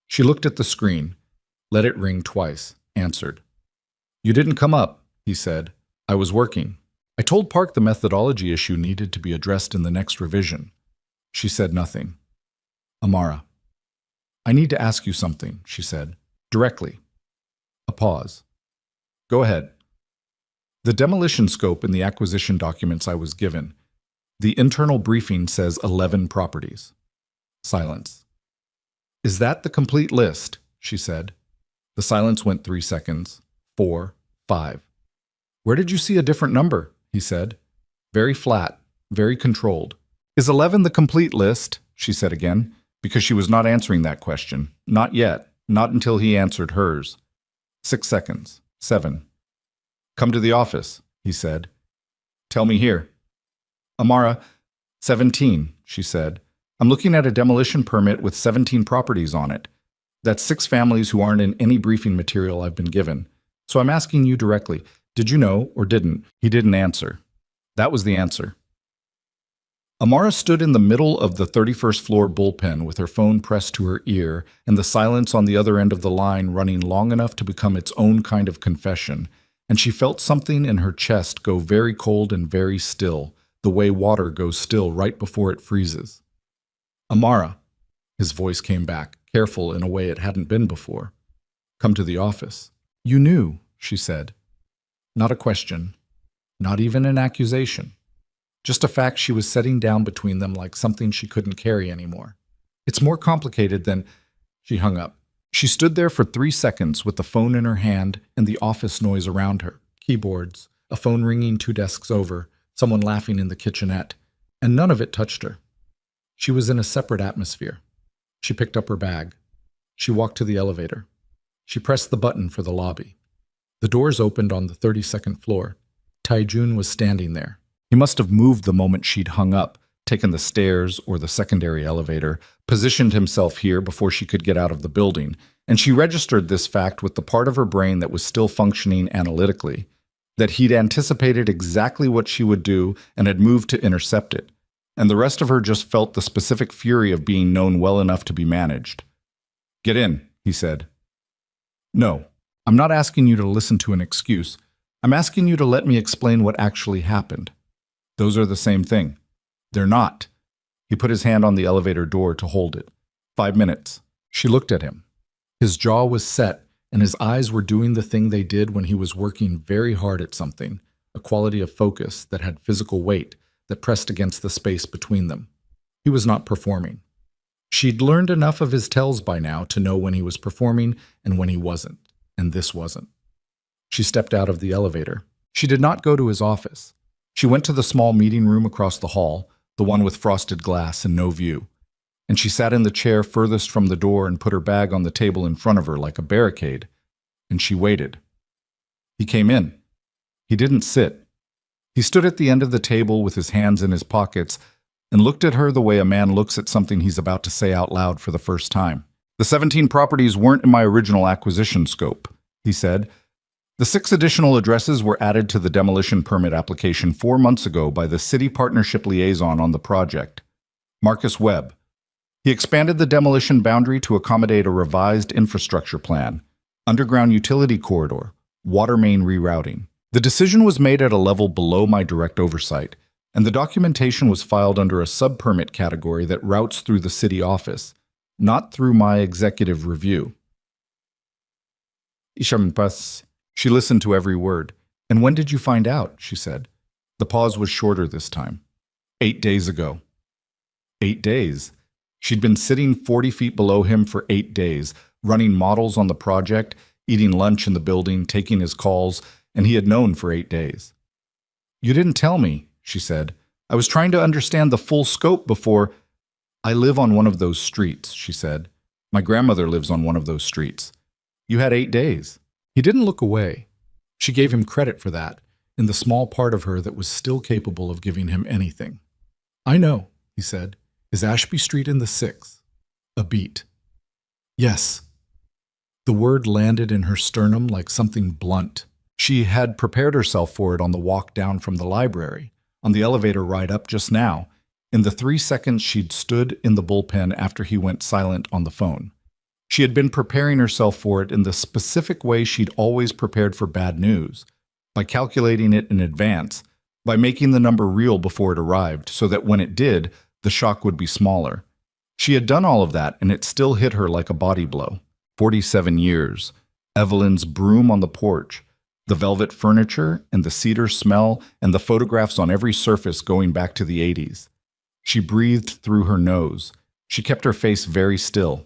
She looked at the screen, let it ring twice, answered. "You didn't come up," he said. "I was working. I told Park the methodology issue needed to be addressed in the next revision." She said nothing. "Amara, I need to ask you something," she said, directly. A pause. "Go ahead." "The demolition scope in the acquisition documents I was given. The internal briefing says 11 properties." Silence. "Is that the complete list?" she said. The silence went 3 seconds, 4, 5. "Where did you see a different number?" he said. Very flat, very controlled. "Is 11 the complete list?" she said again, because she was not answering that question. Not yet, not until he answered hers. 6 seconds, 7. "Come to the office," he said. "Tell me here." "Amara, 17, she said. "I'm looking at a demolition permit with 17 properties on it. That's 6 families who aren't in any briefing material I've been given. So I'm asking you directly, did you know or didn't?" He didn't answer. That was the answer. Amara stood in the middle of the 31st floor bullpen with her phone pressed to her ear and the silence on the other end of the line running long enough to become its own kind of confession, and she felt something in her chest go very cold and very still, the way water goes still right before it freezes. "Amara," his voice came back, careful in a way it hadn't been before. "Come to the office." "You knew," she said. Not a question, not even an accusation. Just a fact she was setting down between them like something she couldn't carry anymore. "It's more complicated than—" She hung up. She stood there for 3 seconds with the phone in her hand and the office noise around her. Keyboards, a phone ringing 2 desks over, someone laughing in the kitchenette, and none of it touched her. She was in a separate atmosphere. She picked up her bag. She walked to the elevator. She pressed the button for the lobby. The doors opened on the 32nd floor. Tae-jun was standing there. He must have moved the moment she'd hung up, taken the stairs or the secondary elevator, positioned himself here before she could get out of the building, and she registered this fact with the part of her brain that was still functioning analytically, that he'd anticipated exactly what she would do and had moved to intercept it, and the rest of her just felt the specific fury of being known well enough to be managed. "Get in," he said. "No, I'm not asking you to listen to an excuse. I'm asking you to let me explain what actually happened. Those are the same thing." "They're not." He put his hand on the elevator door to hold it. 5 minutes. She looked at him. His jaw was set, and his eyes were doing the thing they did when he was working very hard at something, a quality of focus that had physical weight that pressed against the space between them. He was not performing. She'd learned enough of his tells by now to know when he was performing and when he wasn't, and this wasn't. She stepped out of the elevator. She did not go to his office. She went to the small meeting room across the hall, the one with frosted glass and no view, and she sat in the chair furthest from the door and put her bag on the table in front of her like a barricade, and she waited. He came in. He didn't sit. He stood at the end of the table with his hands in his pockets and looked at her the way a man looks at something he's about to say out loud for the first time. "The 17 properties weren't in my original acquisition scope," he said. "The 6 additional addresses were added to the demolition permit application 4 months ago by the city partnership liaison on the project, Marcus Webb. He expanded the demolition boundary to accommodate a revised infrastructure plan, underground utility corridor, water main rerouting. The decision was made at a level below my direct oversight, and the documentation was filed under a sub-permit category that routes through the city office, not through my executive review." She listened to every word. "And when did you find out?" she said. The pause was shorter this time. 8 days ago. 8 days. She'd been sitting 40 feet below him for 8 days, running models on the project, eating lunch in the building, taking his calls, and he had known for 8 days. "You didn't tell me," she said. "I was trying to understand the full scope before—" "I live on one of those streets," she said. "My grandmother lives on one of those streets. You had 8 days. He didn't look away. She gave him credit for that, in the small part of her that was still capable of giving him anything. "I know," he said. "Is Ashby Street in the 6th? A beat." "Yes." The word landed in her sternum like something blunt. She had prepared herself for it on the walk down from the library, on the elevator ride up just now, in the 3 seconds she'd stood in the bullpen after he went silent on the phone. She had been preparing herself for it in the specific way she'd always prepared for bad news, by calculating it in advance, by making the number real before it arrived, so that when it did, the shock would be smaller. She had done all of that, and it still hit her like a body blow. 47 years. Evelyn's broom on the porch, the velvet furniture and the cedar smell and the photographs on every surface going back to the 80s. She breathed through her nose. She kept her face very still.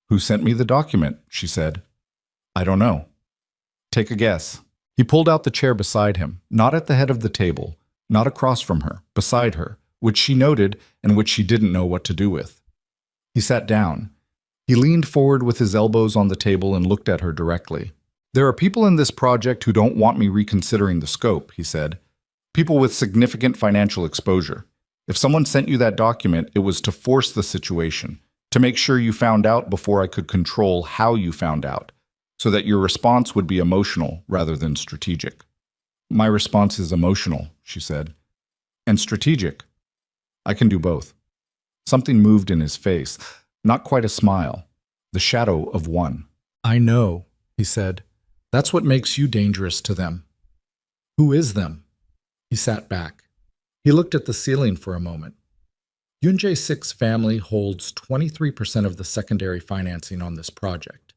"Who sent me the document?" she said. "I don't know." "Take a guess." He pulled out the chair beside him, not at the head of the table, not across from her, beside her, which she noted and which she didn't know what to do with. He sat down. He leaned forward with his elbows on the table and looked at her directly. "There are people in this project who don't want me reconsidering the scope," he said. "People with significant financial exposure. If someone sent you that document, it was to force the situation, to make sure you found out before I could control how you found out, so that your response would be emotional rather than strategic." "My response is emotional," she said. "And strategic. I can do both." Something moved in his face, not quite a smile, the shadow of one. "I know," he said. "That's what makes you dangerous to them." "Who is them?" He sat back. He looked at the ceiling for a moment. Yunjae-6 family holds 23% of the secondary financing on this project.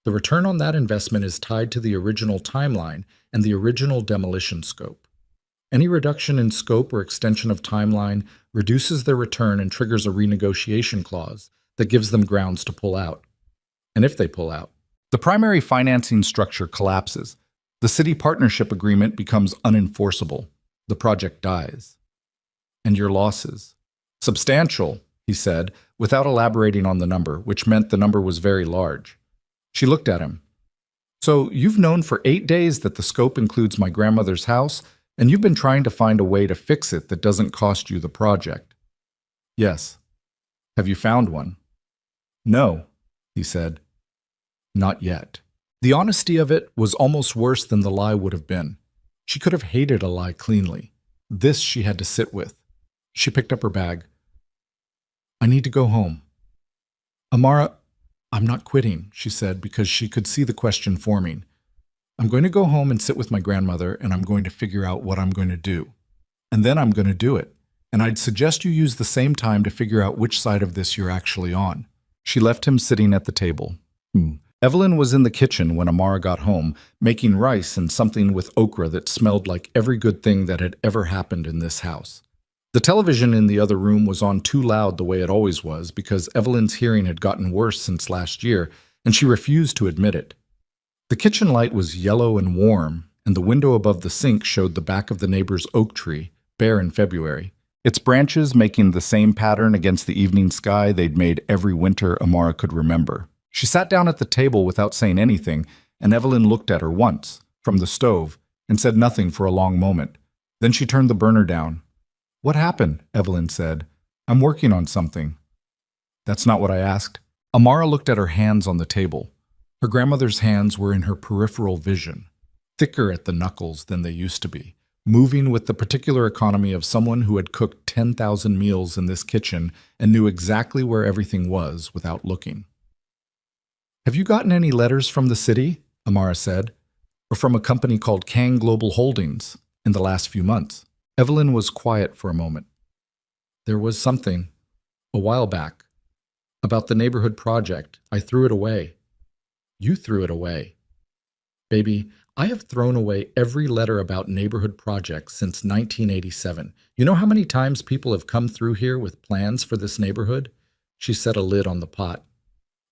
The return on that investment is tied to the original timeline and the original demolition scope. Any reduction in scope or extension of timeline reduces their return and triggers a renegotiation clause that gives them grounds to pull out. And if they pull out, the primary financing structure collapses. The city partnership agreement becomes unenforceable. The project dies. And your losses? Substantial, he said, without elaborating on the number, which meant the number was very large. She looked at him. "So you've known for 8 days that the scope includes my grandmother's house, and you've been trying to find a way to fix it that doesn't cost you the project." "Yes." "Have you found one?" "No," he said. "Not yet." The honesty of it was almost worse than the lie would have been. She could have hated a lie cleanly. This she had to sit with. She picked up her bag. "I need to go home." "Amara, I'm not quitting," she said, because she could see the question forming. "I'm going to go home and sit with my grandmother, and I'm going to figure out what I'm going to do. And then I'm going to do it. And I'd suggest you use the same time to figure out which side of this you're actually on. She left him sitting at the table. Evelyn was in the kitchen when Amara got home, making rice and something with okra that smelled like every good thing that had ever happened in this house. The television in the other room was on too loud the way it always was because Evelyn's hearing had gotten worse since last year, and she refused to admit it. The kitchen light was yellow and warm, and the window above the sink showed the back of the neighbor's oak tree, bare in February, its branches making the same pattern against the evening sky they'd made every winter Amara could remember. She sat down at the table without saying anything, and Evelyn looked at her once, from the stove, and said nothing for a long moment. Then she turned the burner down. "What happened?" Evelyn said. "I'm working on something." "That's not what I asked." Amara looked at her hands on the table. Her grandmother's hands were in her peripheral vision, thicker at the knuckles than they used to be, moving with the particular economy of someone who had cooked 10,000 meals in this kitchen and knew exactly where everything was without looking. "Have you gotten any letters from the city?" Amara said, "or from a company called Kang Global Holdings in the last few months?" Evelyn was quiet for a moment. "There was something, a while back, about the neighborhood project. I threw it away." "You threw it away?" "Baby, I have thrown away every letter about neighborhood projects since 1987. You know how many times people have come through here with plans for this neighborhood?" She set a lid on the pot.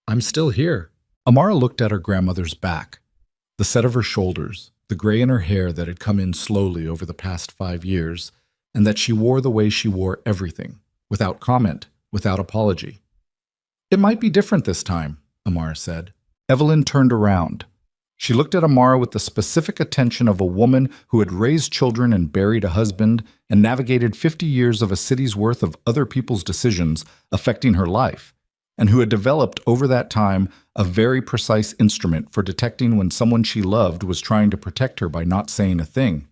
"I'm still here." Amara looked at her grandmother's back, the set of her shoulders, the gray in her hair that had come in slowly over the past 5 years, and that she wore the way she wore everything, without comment, without apology. "It might be different this time," Amara said. Evelyn turned around. She looked at Amara with the specific attention of a woman who had raised children and buried a husband and navigated 50 years of a city's worth of other people's decisions affecting her life, and who had developed over that time a very precise instrument for detecting when someone she loved was trying to protect her by not saying a thing.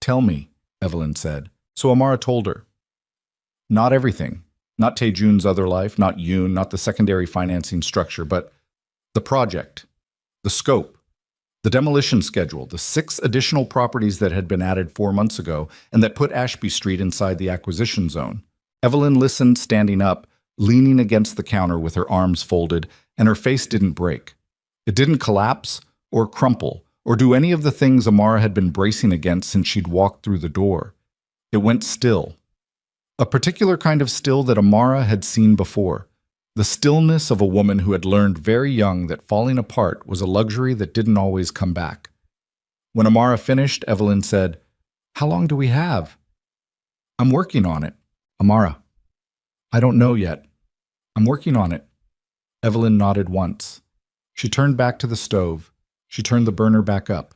"Tell me," Evelyn said. So Amara told her. Not everything. Not Taejun's other life, not Yoon, not the secondary financing structure, but the project, the scope, the demolition schedule, the 6 additional properties that had been added 4 months ago and that put Ashby Street inside the acquisition zone. Evelyn listened, standing up, leaning against the counter with her arms folded, and her face didn't break. It didn't collapse or crumple or do any of the things Amara had been bracing against since she'd walked through the door. It went still. A particular kind of still that Amara had seen before. The stillness of a woman who had learned very young that falling apart was a luxury that didn't always come back. When Amara finished, Evelyn said, "How long do we have?" "I'm working on it." "Amara." "I don't know yet." "I'm working on it." Evelyn nodded once. She turned back to the stove. She turned the burner back up.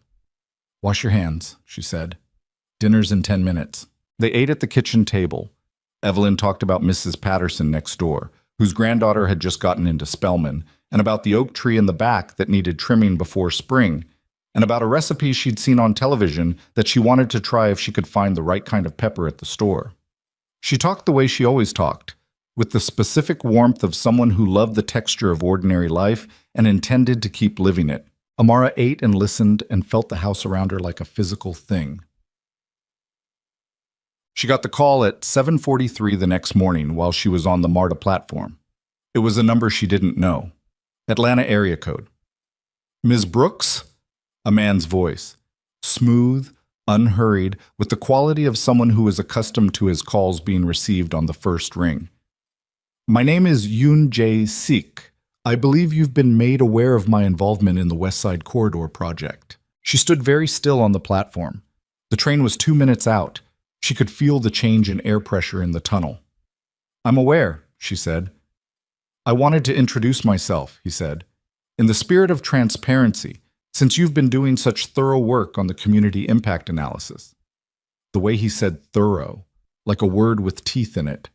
"Wash your hands," she said. "Dinner's in 10 minutes." They ate at the kitchen table. Evelyn talked about Mrs. Patterson next door, whose granddaughter had just gotten into Spelman, and about the oak tree in the back that needed trimming before spring, and about a recipe she'd seen on television that she wanted to try if she could find the right kind of pepper at the store. She talked the way she always talked, with the specific warmth of someone who loved the texture of ordinary life and intended to keep living it. Amara ate and listened and felt the house around her like a physical thing. She got the call at 7:43 the next morning while she was on the MARTA platform. It was a number she didn't know. Atlanta area code. "Ms. Brooks?" A man's voice. Smooth, unhurried, with the quality of someone who is accustomed to his calls being received on the first ring. "My name is Yoon Jae-sik. I believe you've been made aware of my involvement in the West Side Corridor project." She stood very still on the platform. The train was 2 minutes out. She could feel the change in air pressure in the tunnel. "I'm aware," she said. "I wanted to introduce myself," he said. "In the spirit of transparency, since you've been doing such thorough work on the community impact analysis." The way he said thorough, like a word with teeth in it.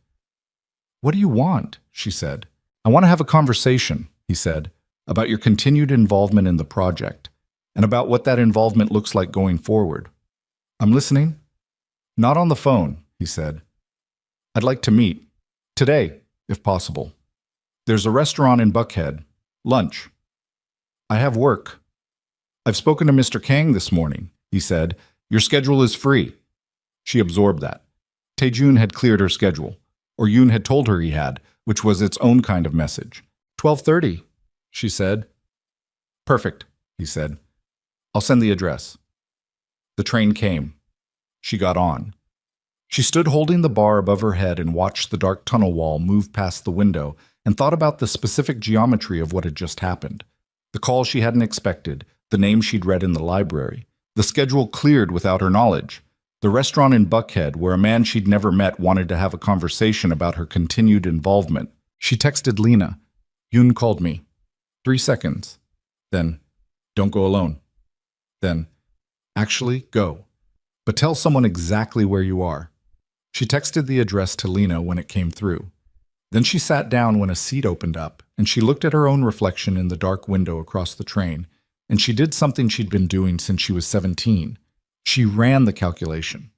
"What do you want?" she said. "I want to have a conversation," he said, "about your continued involvement in the project, and about what that involvement looks like going forward." "I'm listening." "Not on the phone," he said. "I'd like to meet. Today, if possible. There's a restaurant in Buckhead. Lunch." "I have work." "I've spoken to Mr. Kang this morning," he said. "Your schedule is free." She absorbed that. Taejun had cleared her schedule, or Yoon had told her he had, which was its own kind of message. 12:30, she said. Perfect, he said. I'll send the address. The train came. She got on. She stood holding the bar above her head and watched the dark tunnel wall move past the window and thought about the specific geometry of what had just happened. The call she hadn't expected, the name she'd read in the library, the schedule cleared without her knowledge, the restaurant in Buckhead where a man she'd never met wanted to have a conversation about her continued involvement. She texted Lena. Yoon called me. 3 seconds. Then, don't go alone. Then, actually, go. But tell someone exactly where you are. She texted the address to Lena when it came through. Then she sat down when a seat opened up, and she looked at her own reflection in the dark window across the train, and she did something she'd been doing since she was 17. She ran the calculation.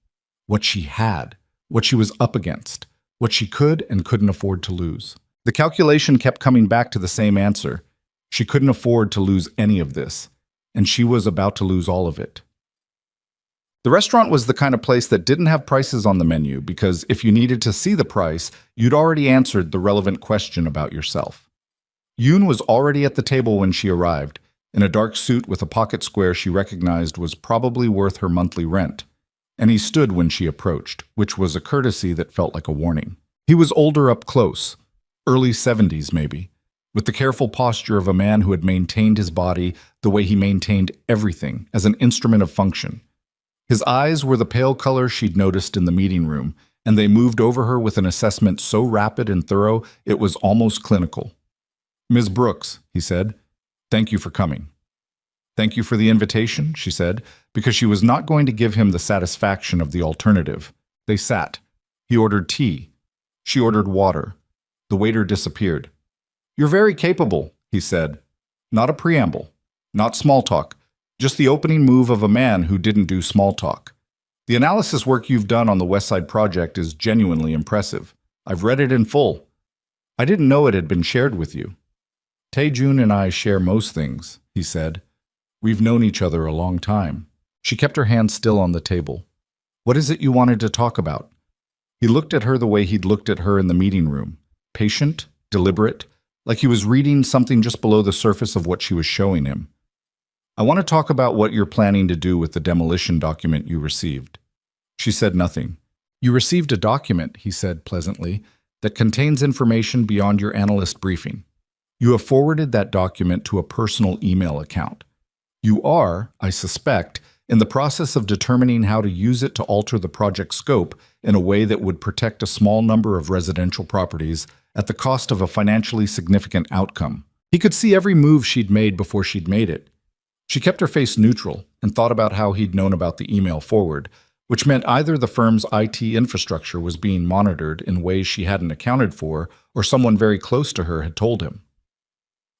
What she had, what she was up against, what she could and couldn't afford to lose. The calculation kept coming back to the same answer. She couldn't afford to lose any of this, and she was about to lose all of it. The restaurant was the kind of place that didn't have prices on the menu because if you needed to see the price, you'd already answered the relevant question about yourself. Yoon was already at the table when she arrived, in a dark suit with a pocket square she recognized was probably worth her monthly rent, and he stood when she approached, which was a courtesy that felt like a warning. He was older up close, early 70s maybe, with the careful posture of a man who had maintained his body the way he maintained everything as an instrument of function. His eyes were the pale color she'd noticed in the meeting room, and they moved over her with an assessment so rapid and thorough it was almost clinical. Ms. Brooks, he said, thank you for coming. Thank you for the invitation, she said, because she was not going to give him the satisfaction of the alternative. They sat. He ordered tea. She ordered water. The waiter disappeared. You're very capable, he said. Not a preamble. Not small talk. Just the opening move of a man who didn't do small talk. The analysis work you've done on the West Side Project is genuinely impressive. I've read it in full. I didn't know it had been shared with you. Tae-jun and I share most things, he said. We've known each other a long time. She kept her hand still on the table. What is it you wanted to talk about? He looked at her the way he'd looked at her in the meeting room. Patient, deliberate, like he was reading something just below the surface of what she was showing him. I want to talk about what you're planning to do with the demolition document you received. She said nothing. You received a document, he said pleasantly, that contains information beyond your analyst briefing. You have forwarded that document to a personal email account. You are, I suspect, in the process of determining how to use it to alter the project scope in a way that would protect a small number of residential properties at the cost of a financially significant outcome. He could see every move she'd made before she'd made it. She kept her face neutral and thought about how he'd known about the email forward, which meant either the firm's IT infrastructure was being monitored in ways she hadn't accounted for, or someone very close to her had told him.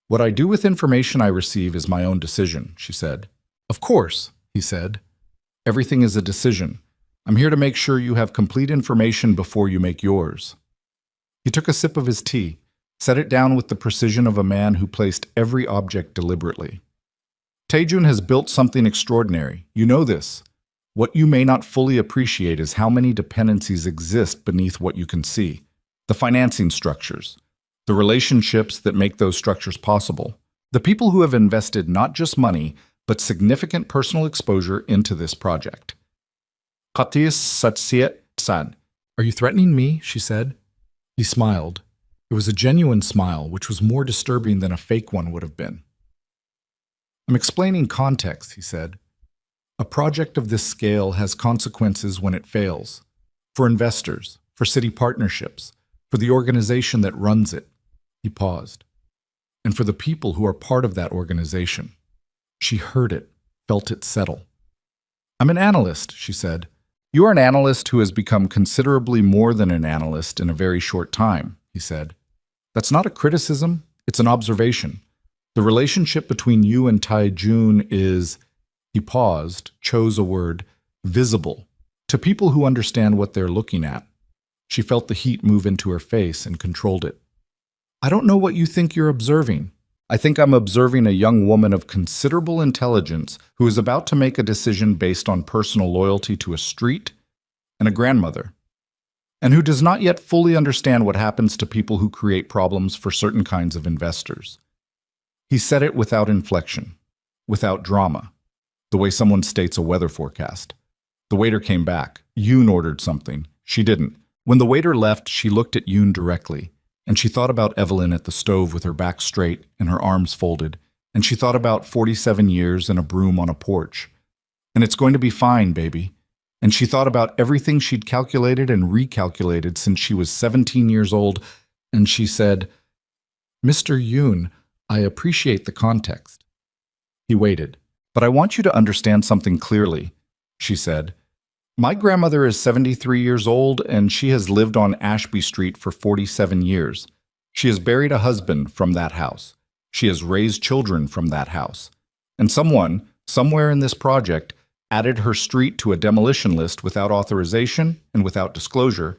What I do with information I receive is my own decision, she said. Of course, he said. Everything is a decision. I'm here to make sure you have complete information before you make yours. He took a sip of his tea, set it down with the precision of a man who placed every object deliberately. Tae-jun has built something extraordinary. You know this. What you may not fully appreciate is how many dependencies exist beneath what you can see. The financing structures, the relationships that make those structures possible, the people who have invested not just money, but significant personal exposure into this project. Katis Satsiet-san. Are you threatening me? She said. He smiled. It was a genuine smile, which was more disturbing than a fake one would have been. I'm explaining context, he said. A project of this scale has consequences when it fails. For investors, for city partnerships, for the organization that runs it. He paused. And for the people who are part of that organization. She heard it, felt it settle. I'm an analyst, she said. You are an analyst who has become considerably more than an analyst in a very short time, he said. That's not a criticism, it's an observation. The relationship between you and Tae-jun is, he paused, chose a word, visible, to people who understand what they're looking at. She felt the heat move into her face and controlled it. I don't know what you think you're observing. I think I'm observing a young woman of considerable intelligence who is about to make a decision based on personal loyalty to a street and a grandmother. and who does not yet fully understand what happens to people who create problems for certain kinds of investors. He said it without inflection, without drama, the way someone states a weather forecast. The waiter came back. Yoon ordered something. She didn't. When the waiter left, she looked at Yoon directly, and she thought about Evelyn at the stove with her back straight and her arms folded, and she thought about 47 years and a broom on a porch. And it's going to be fine, baby. And she thought about everything she'd calculated and recalculated since she was 17 years old, and she said, "Mr. Yoon, I appreciate the context." He waited. "But I want you to understand something clearly," she said. "My grandmother is 73 years old, and she has lived on Ashby Street for 47 years. She has buried a husband from that house. She has raised children from that house. And someone, somewhere in this project, added her street to a demolition list without authorization and without disclosure,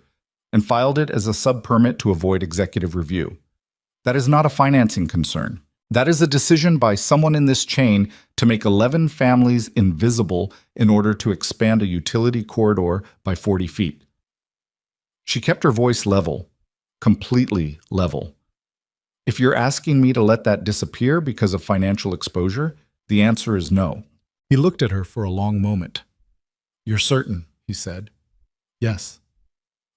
and filed it as a sub-permit to avoid executive review. That is not a financing concern. That is a decision by someone in this chain to make 11 families invisible in order to expand a utility corridor by 40 feet. She kept her voice level, completely level. If you're asking me to let that disappear because of financial exposure, the answer is no. He looked at her for a long moment. "You're certain," he said. "Yes."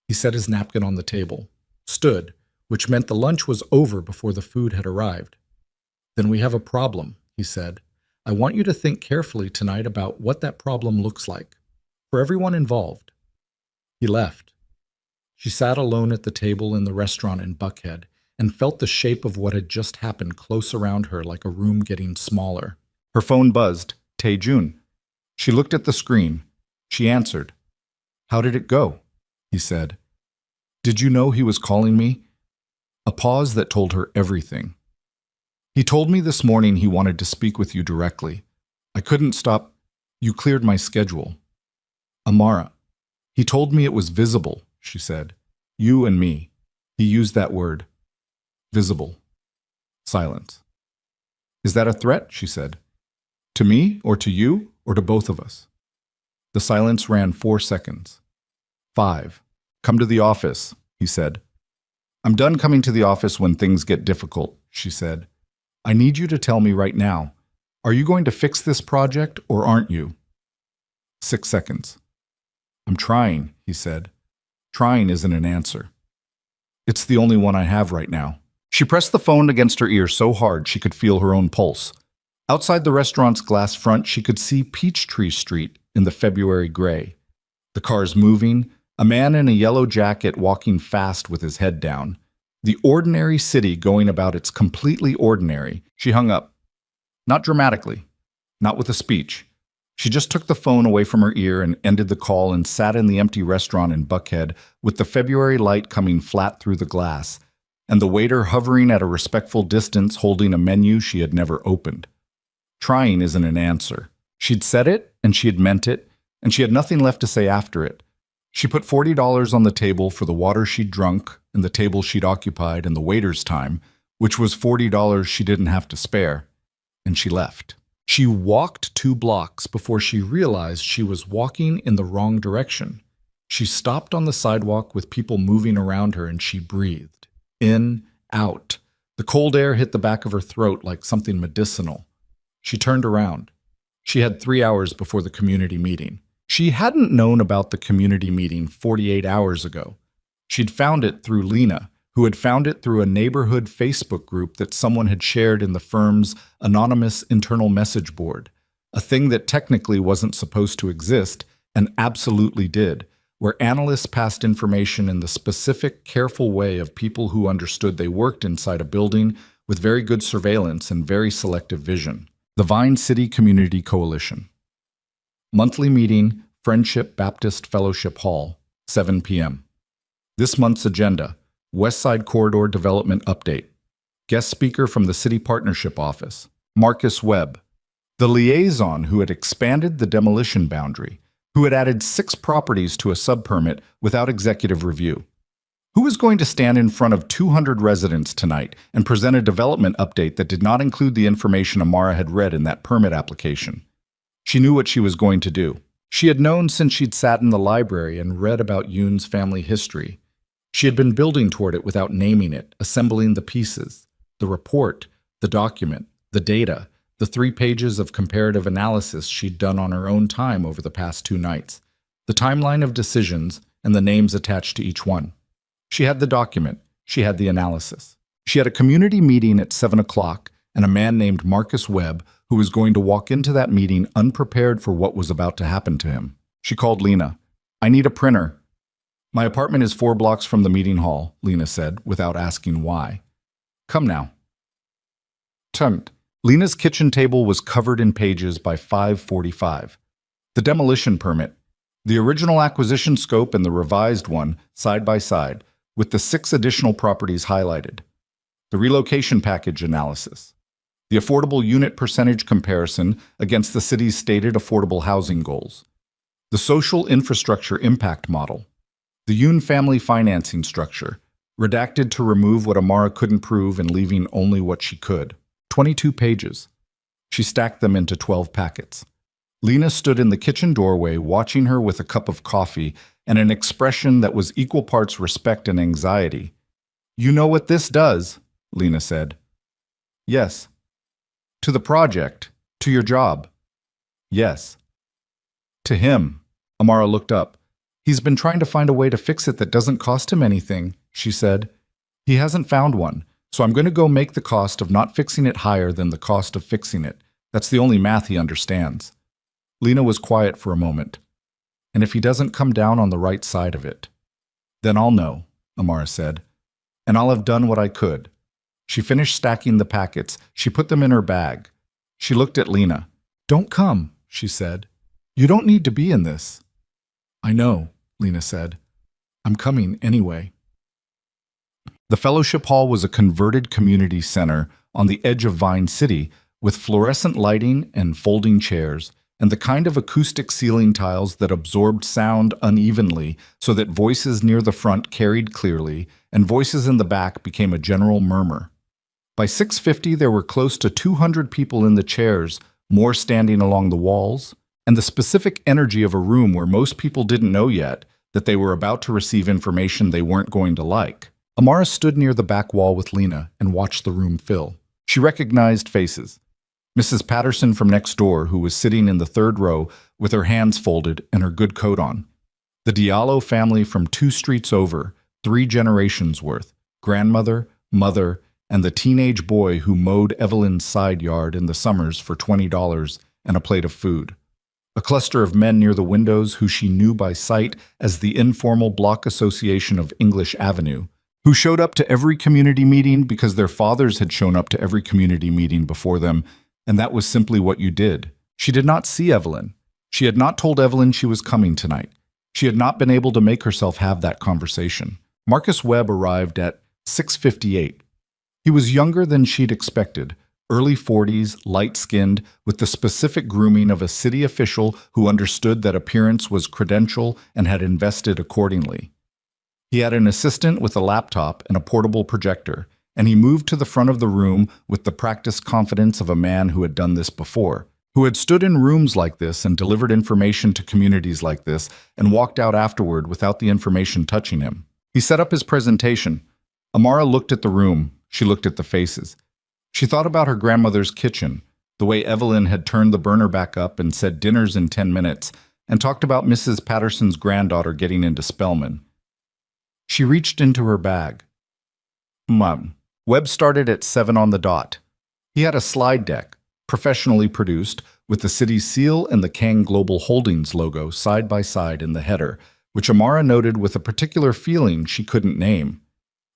He set his napkin on the table, stood, which meant the lunch was over before the food had arrived. "Then we have a problem," he said. "I want you to think carefully tonight about what that problem looks like, for everyone involved." He left. She sat alone at the table in the restaurant in Buckhead and felt the shape of what had just happened close around her like a room getting smaller. Her phone buzzed. Tae-jun. She looked at the screen. She answered. "How did it go?" he said. "Did you know he was calling me?" A pause that told her everything. "He told me this morning he wanted to speak with you directly. I couldn't stop. You cleared my schedule." "Amara." "He told me it was visible," she said. "You and me." He used that word. Visible. Silence. "Is that a threat?" she said. "To me, or to you, or to both of us?" The silence ran 4 seconds. 5. "Come to the office," he said. "I'm done coming to the office when things get difficult," she said. "I need you to tell me right now. Are you going to fix this project, or aren't you?" 6 seconds. "I'm trying," he said. "Trying isn't an answer. It's the only one I have right now." She pressed the phone against her ear so hard she could feel her own pulse. Outside the restaurant's glass front, she could see Peachtree Street in the February gray. The cars moving, a man in a yellow jacket walking fast with his head down. The ordinary city going about its completely ordinary. She hung up. Not dramatically. Not with a speech. She just took the phone away from her ear and ended the call and sat in the empty restaurant in Buckhead with the February light coming flat through the glass, and the waiter hovering at a respectful distance holding a menu she had never opened. Trying isn't an answer. She'd said it, and she had meant it, and she had nothing left to say after it. She put $40 on the table for the water she'd drunk and the table she'd occupied and the waiter's time, which was $40 she didn't have to spare, and she left. She walked 2 blocks before she realized she was walking in the wrong direction. She stopped on the sidewalk with people moving around her, and she breathed. In, out. The cold air hit the back of her throat like something medicinal. She turned around. She had 3 hours before the community meeting. She hadn't known about the community meeting 48 hours ago. She'd found it through Lena, who had found it through a neighborhood Facebook group that someone had shared in the firm's anonymous internal message board, a thing that technically wasn't supposed to exist and absolutely did, where analysts passed information in the specific, careful way of people who understood they worked inside a building with very good surveillance and very selective vision. The Vine City Community Coalition. Monthly meeting, Friendship Baptist Fellowship Hall, 7 p.m. This month's agenda, West Side Corridor Development Update. Guest speaker from the City Partnership Office, Marcus Webb, the liaison who had expanded the demolition boundary, who had added 6 properties to a sub-permit without executive review. Who was going to stand in front of 200 residents tonight and present a development update that did not include the information Amara had read in that permit application? She knew what she was going to do. She had known since she'd sat in the library and read about Yoon's family history. She had been building toward it without naming it, assembling the pieces, the report, the document, the data, the 3 pages of comparative analysis she'd done on her own time over the past 2 nights, the timeline of decisions and the names attached to each one. She had the document. She had the analysis. She had a community meeting at 7 o'clock and a man named Marcus Webb who was going to walk into that meeting unprepared for what was about to happen to him. She called Lena. "I need a printer." "My apartment is 4 blocks from the meeting hall," Lena said, without asking why. "Come now." Tunt. Lena's kitchen table was covered in pages by 5:45. The demolition permit, the original acquisition scope and the revised one, side by side, with the 6 additional properties highlighted. The relocation package analysis. The affordable unit percentage comparison against the city's stated affordable housing goals. The social infrastructure impact model. The Yoon family financing structure, redacted to remove what Amara couldn't prove and leaving only what she could. 22 pages. She stacked them into 12 packets. Lena stood in the kitchen doorway watching her with a cup of coffee and an expression that was equal parts respect and anxiety. "You know what this does?" Lena said. "Yes." "To the project, to your job." "Yes." "To him." Amara looked up. "He's been trying to find a way to fix it that doesn't cost him anything," she said. "He hasn't found one, so I'm going to go make the cost of not fixing it higher than the cost of fixing it. That's the only math he understands." Lena was quiet for a moment. "And if he doesn't come down on the right side of it?" "Then I'll know," Amara said. "And I'll have done what I could." She finished stacking the packets. She put them in her bag. She looked at Lena. "Don't come," she said. "You don't need to be in this." "I know," Lena said. "I'm coming anyway." The fellowship hall was a converted community center on the edge of Vine City with fluorescent lighting and folding chairs and the kind of acoustic ceiling tiles that absorbed sound unevenly so that voices near the front carried clearly and voices in the back became a general murmur. By 6:50, there were close to 200 people in the chairs, more standing along the walls, and the specific energy of a room where most people didn't know yet that they were about to receive information they weren't going to like. Amara stood near the back wall with Lena and watched the room fill. She recognized faces. Mrs. Patterson from next door, who was sitting in the 3rd row with her hands folded and her good coat on. The Diallo family from 2 streets over, 3 generations worth, grandmother, mother, and the teenage boy who mowed Evelyn's side yard in the summers for $20 and a plate of food. A cluster of men near the windows who she knew by sight as the informal block association of English Avenue, who showed up to every community meeting because their fathers had shown up to every community meeting before them, and that was simply what you did. She did not see Evelyn. She had not told Evelyn she was coming tonight. She had not been able to make herself have that conversation. Marcus Webb arrived at 6:58. He was younger than she'd expected, early 40s, light-skinned, with the specific grooming of a city official who understood that appearance was credential and had invested accordingly. He had an assistant with a laptop and a portable projector, and he moved to the front of the room with the practiced confidence of a man who had done this before, who had stood in rooms like this and delivered information to communities like this and walked out afterward without the information touching him. He set up his presentation. Amara looked at the room. She looked at the faces. She thought about her grandmother's kitchen, the way Evelyn had turned the burner back up and said dinner's in 10 minutes, and talked about Mrs. Patterson's granddaughter getting into Spelman. She reached into her bag. Mom. Webb started at 7 on the dot. He had a slide deck, professionally produced, with the city's seal and the Kang Global Holdings logo side by side in the header, which Amara noted with a particular feeling she couldn't name.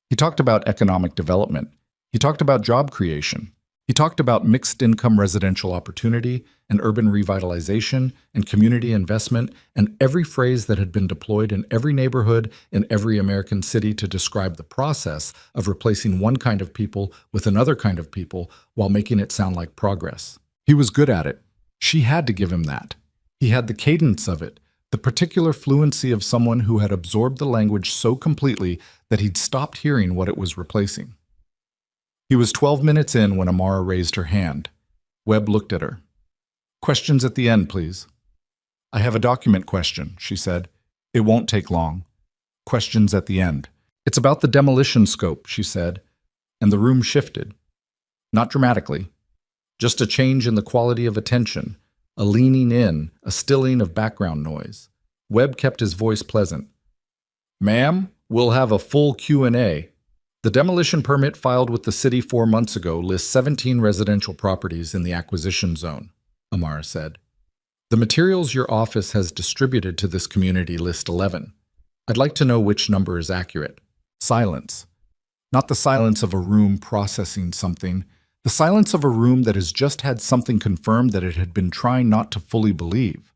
He talked about economic development. He talked about job creation. He talked about mixed-income residential opportunity and urban revitalization and community investment and every phrase that had been deployed in every neighborhood in every American city to describe the process of replacing one kind of people with another kind of people while making it sound like progress. He was good at it. She had to give him that. He had the cadence of it, the particular fluency of someone who had absorbed the language so completely that he'd stopped hearing what it was replacing. He was 12 minutes in when Amara raised her hand. Webb looked at her. "Questions at the end, please." I have a document question, she said. It won't take long. Questions at the end. It's about the demolition scope, she said, and the room shifted. Not dramatically. Just a change in the quality of attention, a leaning in, a stilling of background noise. Webb kept his voice pleasant. Ma'am, we'll have a full Q&A. The demolition permit filed with the city 4 months ago lists 17 residential properties in the acquisition zone, Amara said. The materials your office has distributed to this community list 11. I'd like to know which number is accurate. Silence. Not the silence of a room processing something, the silence of a room that has just had something confirmed that it had been trying not to fully believe.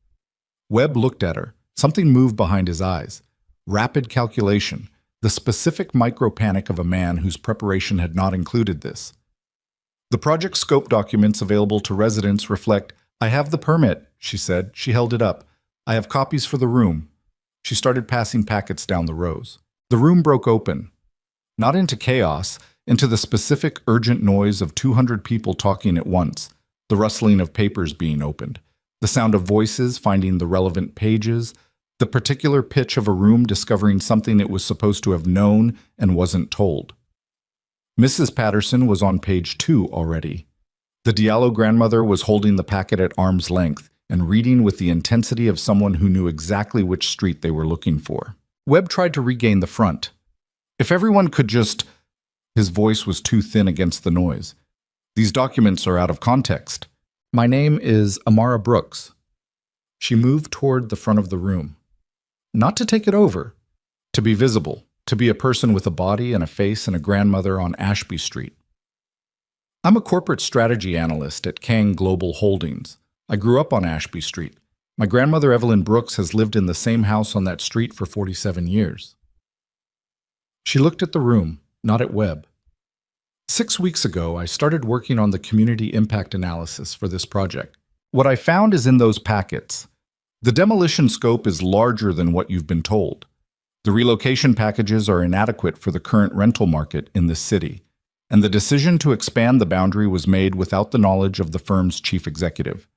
Webb looked at her. Something moved behind his eyes. Rapid calculation, the specific micro-panic of a man whose preparation had not included this. The project scope documents available to residents reflect, I have the permit, she said. She held it up. I have copies for the room. She started passing packets down the rows. The room broke open. Not into chaos, into the specific urgent noise of 200 people talking at once, the rustling of papers being opened, the sound of voices finding the relevant pages, the particular pitch of a room discovering something it was supposed to have known and wasn't told. Mrs. Patterson was on page 2 already. The Diallo grandmother was holding the packet at arm's length and reading with the intensity of someone who knew exactly which street they were looking for. Webb tried to regain the front. If everyone could just... His voice was too thin against the noise. These documents are out of context. My name is Amara Brooks. She moved toward the front of the room. Not to take it over. To be visible. To be a person with a body and a face and a grandmother on Ashby Street. I'm a corporate strategy analyst at Kang Global Holdings. I grew up on Ashby Street. My grandmother Evelyn Brooks has lived in the same house on that street for 47 years. She looked at the room, not at Webb. 6 weeks ago, I started working on the community impact analysis for this project. What I found is in those packets. The demolition scope is larger than what you've been told. The relocation packages are inadequate for the current rental market in this city, and the decision to expand the boundary was made without the knowledge of the firm's chief executive.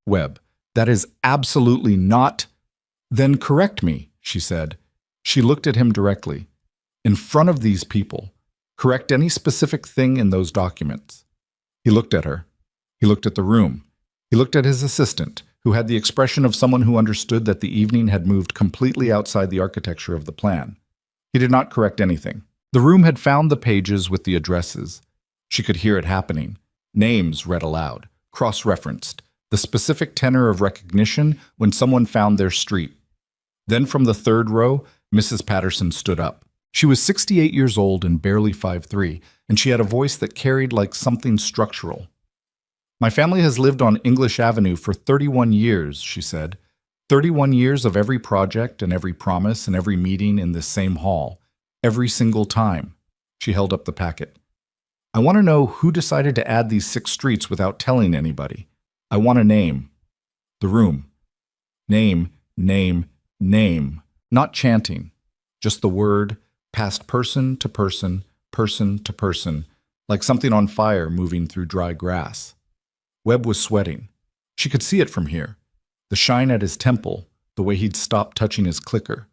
Webb, that is absolutely not... Then correct me, she said. She looked at him directly. In front of these people, correct any specific thing in those documents. He looked at her. He looked at the room. He looked at his assistant, who had the expression of someone who understood that the evening had moved completely outside the architecture of the plan. He did not correct anything. The room had found the pages with the addresses. She could hear it happening. Names read aloud, cross-referenced, the specific tenor of recognition when someone found their street. Then from the third row, Mrs. Patterson stood up. She was 68 years old and barely 5'3", and she had a voice that carried like something structural. My family has lived on English Avenue for 31 years, she said. 31 years of every project and every promise and every meeting in this same hall. Every single time. She held up the packet. I want to know who decided to add these 6 streets without telling anybody. I want a name. The room. Name, name, name. Not chanting. Just the word, passed person to person, person to person, like something on fire moving through dry grass. Webb was sweating. She could see it from here. The shine at his temple, the way he'd stopped touching his clicker.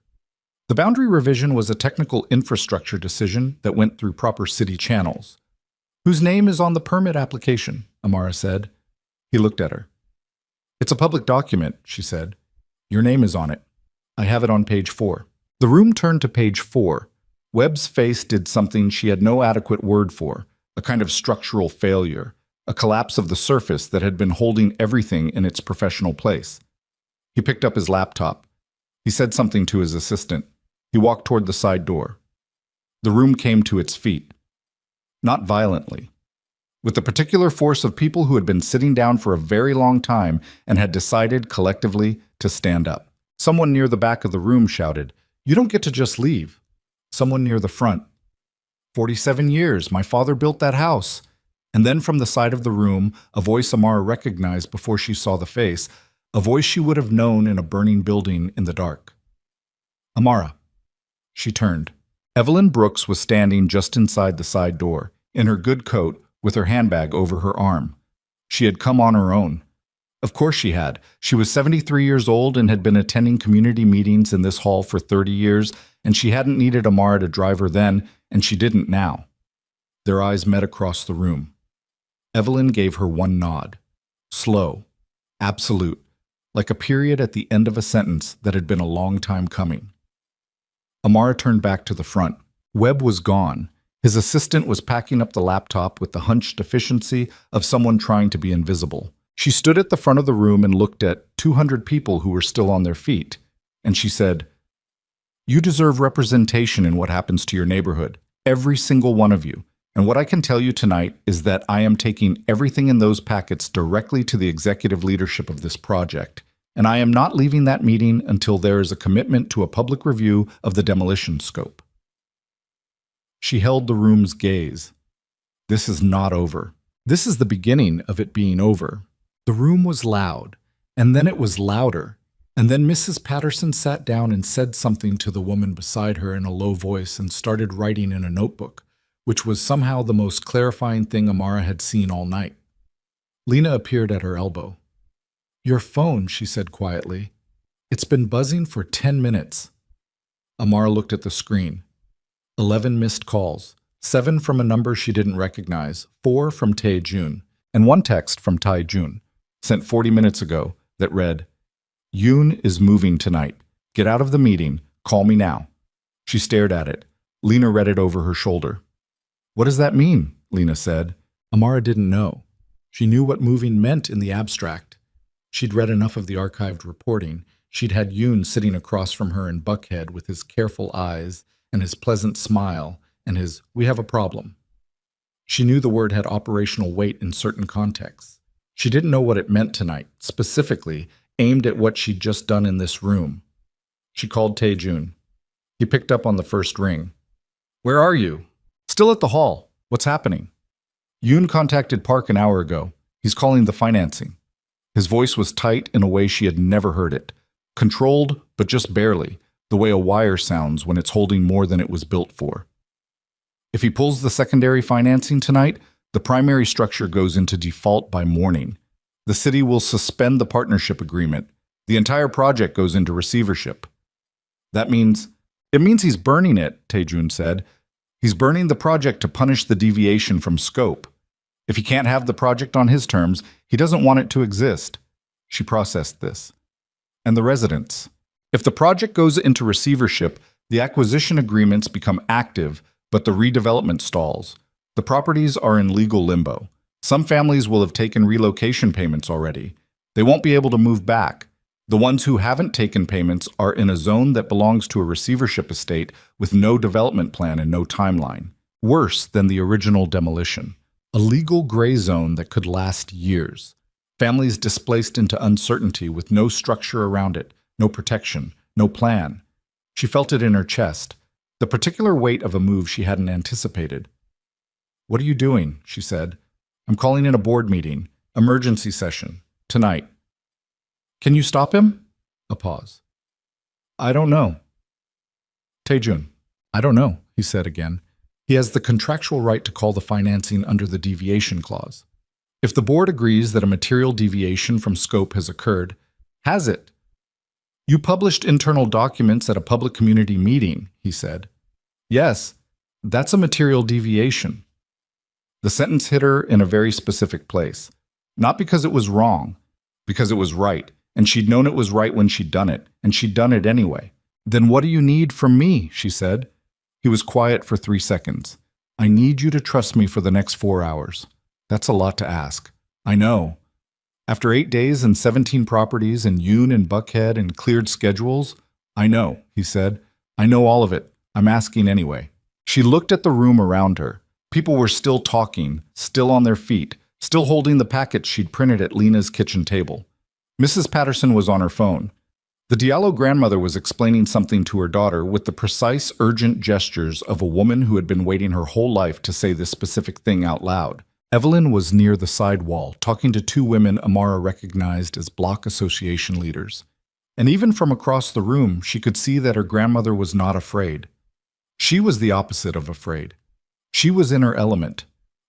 The boundary revision was a technical infrastructure decision that went through proper city channels. Whose name is on the permit application? Amara said. He looked at her. It's a public document, she said. Your name is on it. I have it on page 4. The room turned to page 4. Webb's face did something she had no adequate word for, a kind of structural failure, a collapse of the surface that had been holding everything in its professional place. He picked up his laptop. He said something to his assistant. He walked toward the side door. The room came to its feet. Not violently. With the particular force of people who had been sitting down for a very long time and had decided collectively to stand up. Someone near the back of the room shouted, "You don't get to just leave." Someone near the front. 47 years, my father built that house. And then from the side of the room, a voice Amara recognized before she saw the face, a voice she would have known in a burning building in the dark. Amara. She turned. Evelyn Brooks was standing just inside the side door, in her good coat, with her handbag over her arm. She had come on her own. Of course she had. She was 73 years old and had been attending community meetings in this hall for 30 years, and she hadn't needed Amara to drive her then, and she didn't now. Their eyes met across the room. Evelyn gave her one nod. Slow, absolute, like a period at the end of a sentence that had been a long time coming. Amara turned back to the front. Webb was gone. His assistant was packing up the laptop with the hunched efficiency of someone trying to be invisible. She stood at the front of the room and looked at 200 people who were still on their feet, and she said, "You deserve representation in what happens to your neighborhood, every single one of you. And what I can tell you tonight is that I am taking everything in those packets directly to the executive leadership of this project, and I am not leaving that meeting until there is a commitment to a public review of the demolition scope." She held the room's gaze. This is not over. This is the beginning of it being over. The room was loud, and then it was louder, and then Mrs. Patterson sat down and said something to the woman beside her in a low voice and started writing in a notebook, which was somehow the most clarifying thing Amara had seen all night. Lena appeared at her elbow. "Your phone," she said quietly. "It's been buzzing for 10 minutes. Amara looked at the screen. 11 missed calls, 7 from a number she didn't recognize, 4 from Tae-jun, and 1 text from Tae-jun, sent 40 minutes ago, that read, "Yoon is moving tonight. Get out of the meeting. Call me now." She stared at it. Lena read it over her shoulder. "What does that mean?" Lena said. Amara didn't know. She knew what moving meant in the abstract. She'd read enough of the archived reporting. She'd had Yoon sitting across from her in Buckhead with his careful eyes and his pleasant smile and his "we have a problem." She knew the word had operational weight in certain contexts. She didn't know what it meant tonight, specifically aimed at what she'd just done in this room. She called Tae-jun. He picked up on the first ring. "Where are you?" "Still at the hall. What's happening?" "Yoon contacted Park an hour ago. He's calling the financing." His voice was tight in a way she had never heard it. Controlled, but just barely, the way a wire sounds when it's holding more than it was built for. "If he pulls the secondary financing tonight, the primary structure goes into default by morning. The city will suspend the partnership agreement. The entire project goes into receivership." "That means—" "It means he's burning it," Tae-jun said. "He's burning the project to punish the deviation from scope. If he can't have the project on his terms, he doesn't want it to exist." She processed this. "And the residents. If the project goes into receivership, the acquisition agreements become active, but the redevelopment stalls. The properties are in legal limbo. Some families will have taken relocation payments already. They won't be able to move back. The ones who haven't taken payments are in a zone that belongs to a receivership estate with no development plan and no timeline. Worse than the original demolition. A legal gray zone that could last years. Families displaced into uncertainty with no structure around it, no protection, no plan. She felt it in her chest, the particular weight of a move she hadn't anticipated. "What are you doing?" she said. "I'm calling in a board meeting, emergency session, tonight." "Can you stop him?" A pause. "I don't know." "Tae-jun, I don't know," he said again. "He has the contractual right to call the financing under the deviation clause. If the board agrees that a material deviation from scope has occurred, has it?" "You published internal documents at a public community meeting," he said. "Yes, that's a material deviation." The sentence hit her in a very specific place. Not because it was wrong, because it was right, and she'd known it was right when she'd done it, and she'd done it anyway. "Then what do you need from me?" she said. He was quiet for 3 seconds. "I need you to trust me for the next 4 hours. That's a lot to ask. I know. After 8 days and 17 properties and Yoon and Buckhead and cleared schedules, I know," he said. "I know all of it. I'm asking anyway." She looked at the room around her. People were still talking, still on their feet, still holding the packets she'd printed at Lena's kitchen table. Mrs. Patterson was on her phone. The Diallo grandmother was explaining something to her daughter with the precise, urgent gestures of a woman who had been waiting her whole life to say this specific thing out loud. Evelyn was near the side wall, talking to 2 women Amara recognized as block association leaders. And even from across the room, she could see that her grandmother was not afraid. She was the opposite of afraid. She was in her element,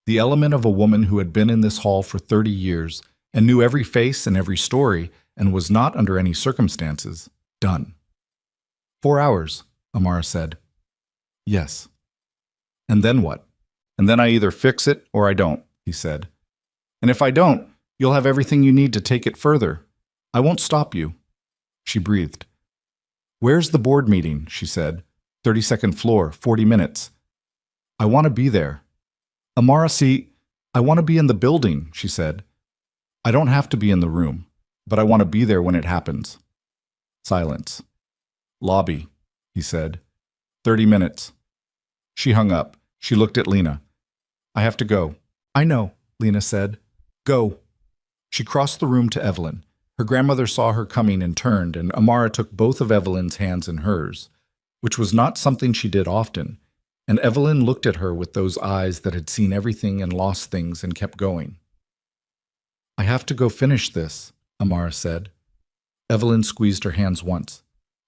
the element of a woman who had been in this hall for 30 years and knew every face and every story and was not under any circumstances done. 4 hours, Amara said. Yes. And then what? And then I either fix it or I don't, he said. And if I don't, you'll have everything you need to take it further. I won't stop you. She breathed. Where's the board meeting? She said. 32nd floor, 40 minutes. I want to be there. Amara, see, I want to be in the building, she said. I don't have to be in the room, but I want to be there when it happens. Silence. Lobby, he said. 30 minutes. She hung up. She looked at Lena. I have to go. I know, Lena said. Go. She crossed the room to Evelyn. Her grandmother saw her coming and turned, and Amara took both of Evelyn's hands in hers, which was not something she did often, and Evelyn looked at her with those eyes that had seen everything and lost things and kept going. I have to go finish this, Amara said. Evelyn squeezed her hands once.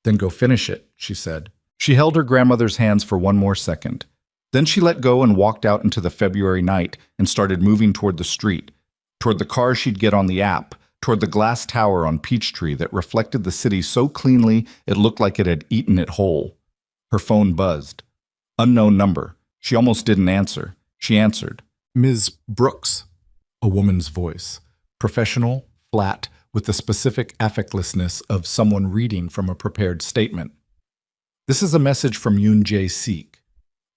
Then go finish it, she said. She held her grandmother's hands for one more second. Then she let go and walked out into the February night and started moving toward the street, toward the car she'd get on the app, toward the glass tower on Peachtree that reflected the city so cleanly it looked like it had eaten it whole. Her phone buzzed. Unknown number. She almost didn't answer. She answered. Ms. Brooks. A woman's voice. Professional, flat, with the specific affectlessness of someone reading from a prepared statement. This is a message from Yoon Jae-seek.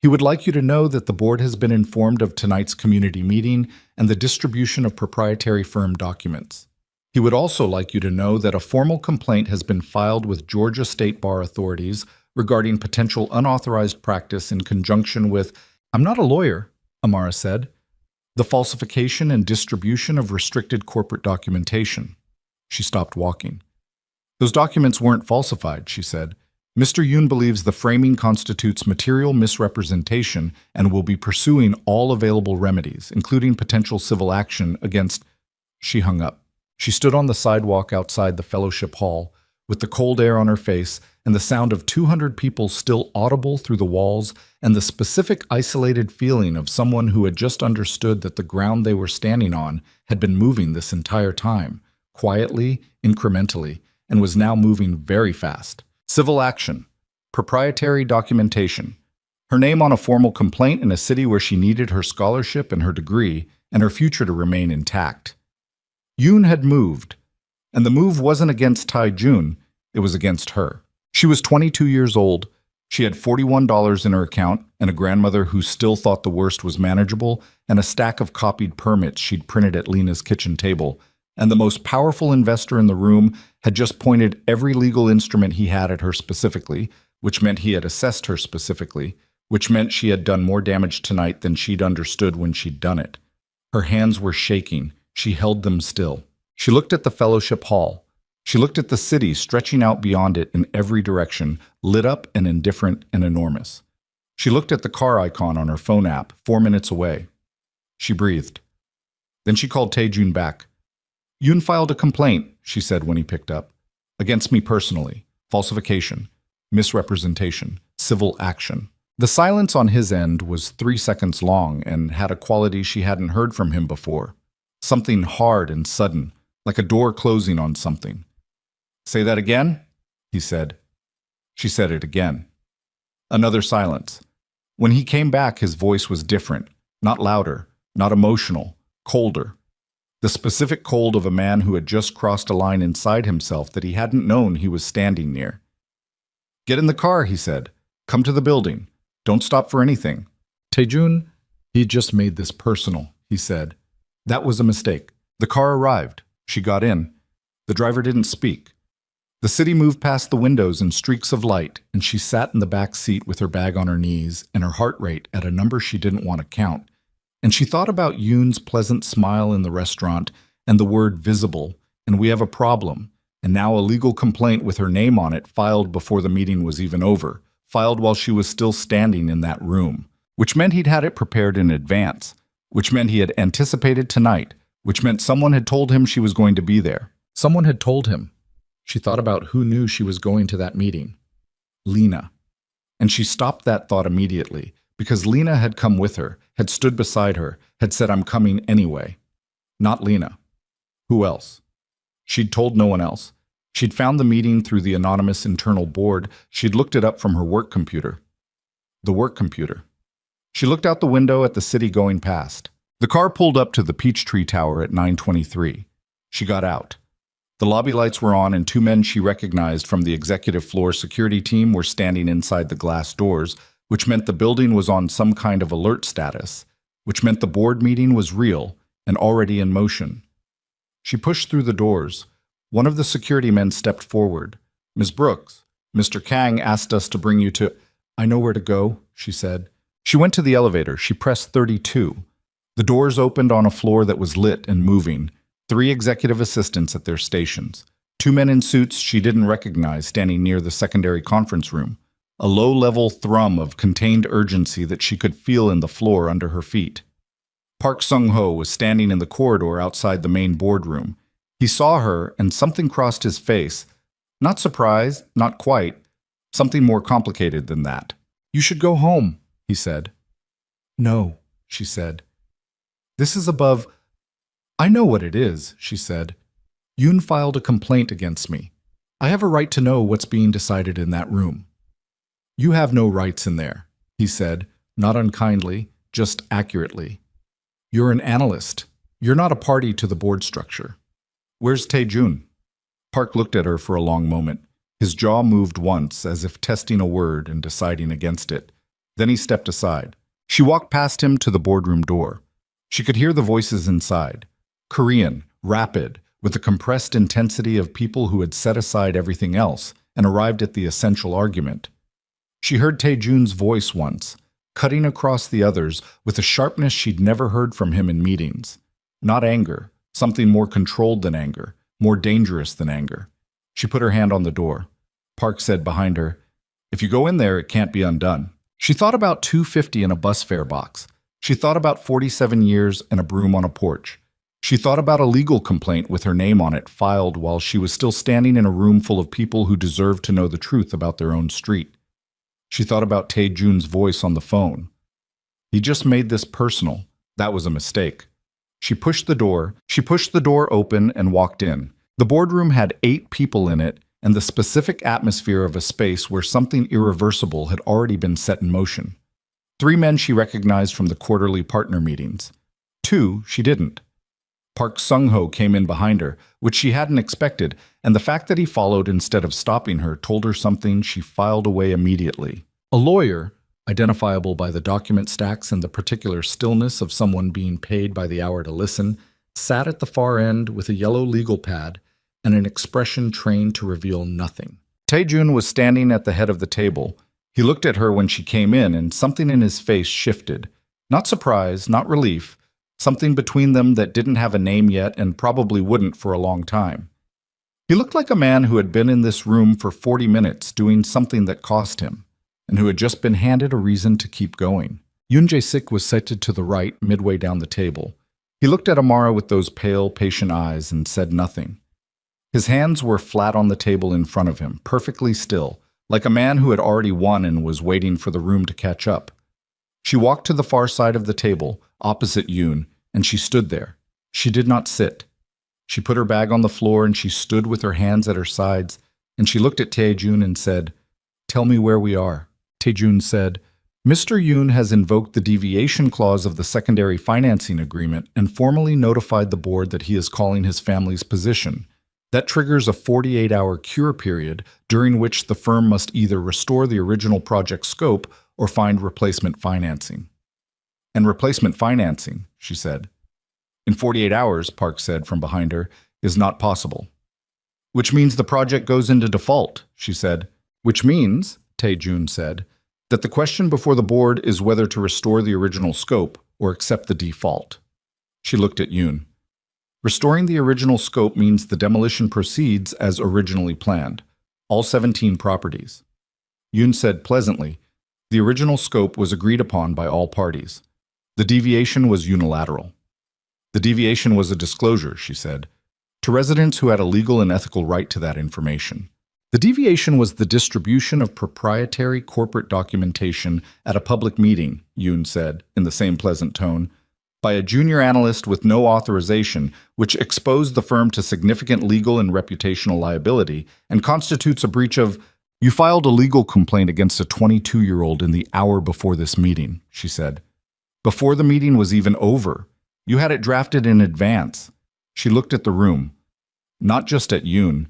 He would like you to know that the board has been informed of tonight's community meeting and the distribution of proprietary firm documents. He would also like you to know that a formal complaint has been filed with Georgia State Bar authorities regarding potential unauthorized practice in conjunction with, I'm not a lawyer, Amara said, the falsification and distribution of restricted corporate documentation. She stopped walking. Those documents weren't falsified, she said. Mr. Yoon believes the framing constitutes material misrepresentation and will be pursuing all available remedies, including potential civil action against... She hung up. She stood on the sidewalk outside the fellowship hall, with the cold air on her face and the sound of 200 people still audible through the walls and the specific isolated feeling of someone who had just understood that the ground they were standing on had been moving this entire time, quietly, incrementally, and was now moving very fast. Civil action. Proprietary documentation. Her name on a formal complaint in a city where she needed her scholarship and her degree and her future to remain intact. Yoon had moved, and the move wasn't against Tae-jun, it was against her. She was 22 years old, she had $41 in her account, and a grandmother who still thought the worst was manageable, and a stack of copied permits she'd printed at Lena's kitchen table, and the most powerful investor in the room had just pointed every legal instrument he had at her specifically, which meant he had assessed her specifically, which meant she had done more damage tonight than she'd understood when she'd done it. Her hands were shaking. She held them still. She looked at the fellowship hall. She looked at the city stretching out beyond it in every direction, lit up and indifferent and enormous. She looked at the car icon on her phone app, 4 minutes away. She breathed. Then she called Tae-jun back. Yoon filed a complaint, she said when he picked up. Against me personally. Falsification. Misrepresentation. Civil action. The silence on his end was 3 seconds long and had a quality she hadn't heard from him before. Something hard and sudden, like a door closing on something. Say that again, he said. She said it again. Another silence. When he came back, his voice was different, not louder, not emotional, colder. The specific cold of a man who had just crossed a line inside himself that he hadn't known he was standing near. Get in the car, he said. Come to the building. Don't stop for anything. Tae-jun, he just made this personal, he said. That was a mistake. The car arrived. She got in. The driver didn't speak. The city moved past the windows in streaks of light, and she sat in the back seat with her bag on her knees and her heart rate at a number she didn't want to count. And she thought about Yoon's pleasant smile in the restaurant and the word visible, and we have a problem, and now a legal complaint with her name on it filed before the meeting was even over, filed while she was still standing in that room, which meant he'd had it prepared in advance, which meant he had anticipated tonight, which meant someone had told him she was going to be there. Someone had told him. She thought about who knew she was going to that meeting. Lena. And she stopped that thought immediately, because Lena had come with her, had stood beside her, had said, I'm coming anyway. Not Lena. Who else? She'd told no one else. She'd found the meeting through the anonymous internal board. She'd looked it up from her work computer. The work computer. She looked out the window at the city going past. The car pulled up to the Peachtree Tower at 9:23. She got out. The lobby lights were on and two men she recognized from the executive floor security team were standing inside the glass doors, which meant the building was on some kind of alert status, which meant the board meeting was real and already in motion. She pushed through the doors. One of the security men stepped forward. "Ms. Brooks, Mr. Kang asked us to bring you to—" "I know where to go," she said. She went to the elevator. She pressed 32. The doors opened on a floor that was lit and moving. 3 executive assistants at their stations. 2 men in suits she didn't recognize standing near the secondary conference room. A low-level thrum of contained urgency that she could feel in the floor under her feet. Park Sung-ho was standing in the corridor outside the main boardroom. He saw her, and something crossed his face. Not surprise, not quite. Something more complicated than that. "You should go home," he said. "No," she said. "This is above—" "I know what it is," she said. "Yoon filed a complaint against me. I have a right to know what's being decided in that room." "You have no rights in there," he said, not unkindly, just accurately. "You're an analyst. You're not a party to the board structure." "Where's Tae-jun?" Park looked at her for a long moment. His jaw moved once, as if testing a word and deciding against it. Then he stepped aside. She walked past him to the boardroom door. She could hear the voices inside. Korean, rapid, with the compressed intensity of people who had set aside everything else and arrived at the essential argument. She heard Tae-jun's voice once, cutting across the others with a sharpness she'd never heard from him in meetings. Not anger, something more controlled than anger, more dangerous than anger. She put her hand on the door. Park said behind her, "If you go in there, it can't be undone." She thought about $2.50 in a bus fare box. She thought about 47 years and a broom on a porch. She thought about a legal complaint with her name on it filed while she was still standing in a room full of people who deserved to know the truth about their own street. She thought about Tae-jun's voice on the phone. He just made this personal. That was a mistake. She pushed the door open and walked in. The boardroom had 8 people in it and the specific atmosphere of a space where something irreversible had already been set in motion. 3 men she recognized from the quarterly partner meetings. 2 she didn't. Park Sung-ho came in behind her, which she hadn't expected, and the fact that he followed instead of stopping her told her something she filed away immediately. A lawyer, identifiable by the document stacks and the particular stillness of someone being paid by the hour to listen, sat at the far end with a yellow legal pad and an expression trained to reveal nothing. Tae-jun was standing at the head of the table. He looked at her when she came in, and something in his face shifted. Not surprise, not relief, something between them that didn't have a name yet and probably wouldn't for a long time. He looked like a man who had been in this room for 40 minutes doing something that cost him, and who had just been handed a reason to keep going. Yoon Jae-sik was seated to the right, midway down the table. He looked at Amara with those pale, patient eyes and said nothing. His hands were flat on the table in front of him, perfectly still, like a man who had already won and was waiting for the room to catch up. She walked to the far side of the table, opposite Yoon, and she stood there. She did not sit. She put her bag on the floor and she stood with her hands at her sides, and she looked at Tae-jun and said, "Tell me where we are." Tae-jun said, "Mr. Yoon has invoked the deviation clause of the secondary financing agreement and formally notified the board that he is calling his family's position. That triggers a 48-hour cure period during which the firm must either restore the original project scope or find replacement financing." "And replacement financing," she said. "In 48 hours, Park said from behind her, "is not possible." "Which means the project goes into default," she said. "Which means," Tae-jun said, "that the question before the board is whether to restore the original scope or accept the default." She looked at Yoon. "Restoring the original scope means the demolition proceeds as originally planned, all 17 properties." Yoon said pleasantly, "The original scope was agreed upon by all parties. The deviation was unilateral." "The deviation was a disclosure," she said, "to residents who had a legal and ethical right to that information. The deviation was the distribution of proprietary corporate documentation at a public meeting," Yoon said, in the same pleasant tone. by a junior analyst with no authorization, which exposed the firm to significant legal and reputational liability and constitutes a breach of... You filed a legal complaint against a 22-year-old in the hour before this meeting, she said. Before the meeting was even over. You had it drafted in advance. She looked at the room, not just at Yoon,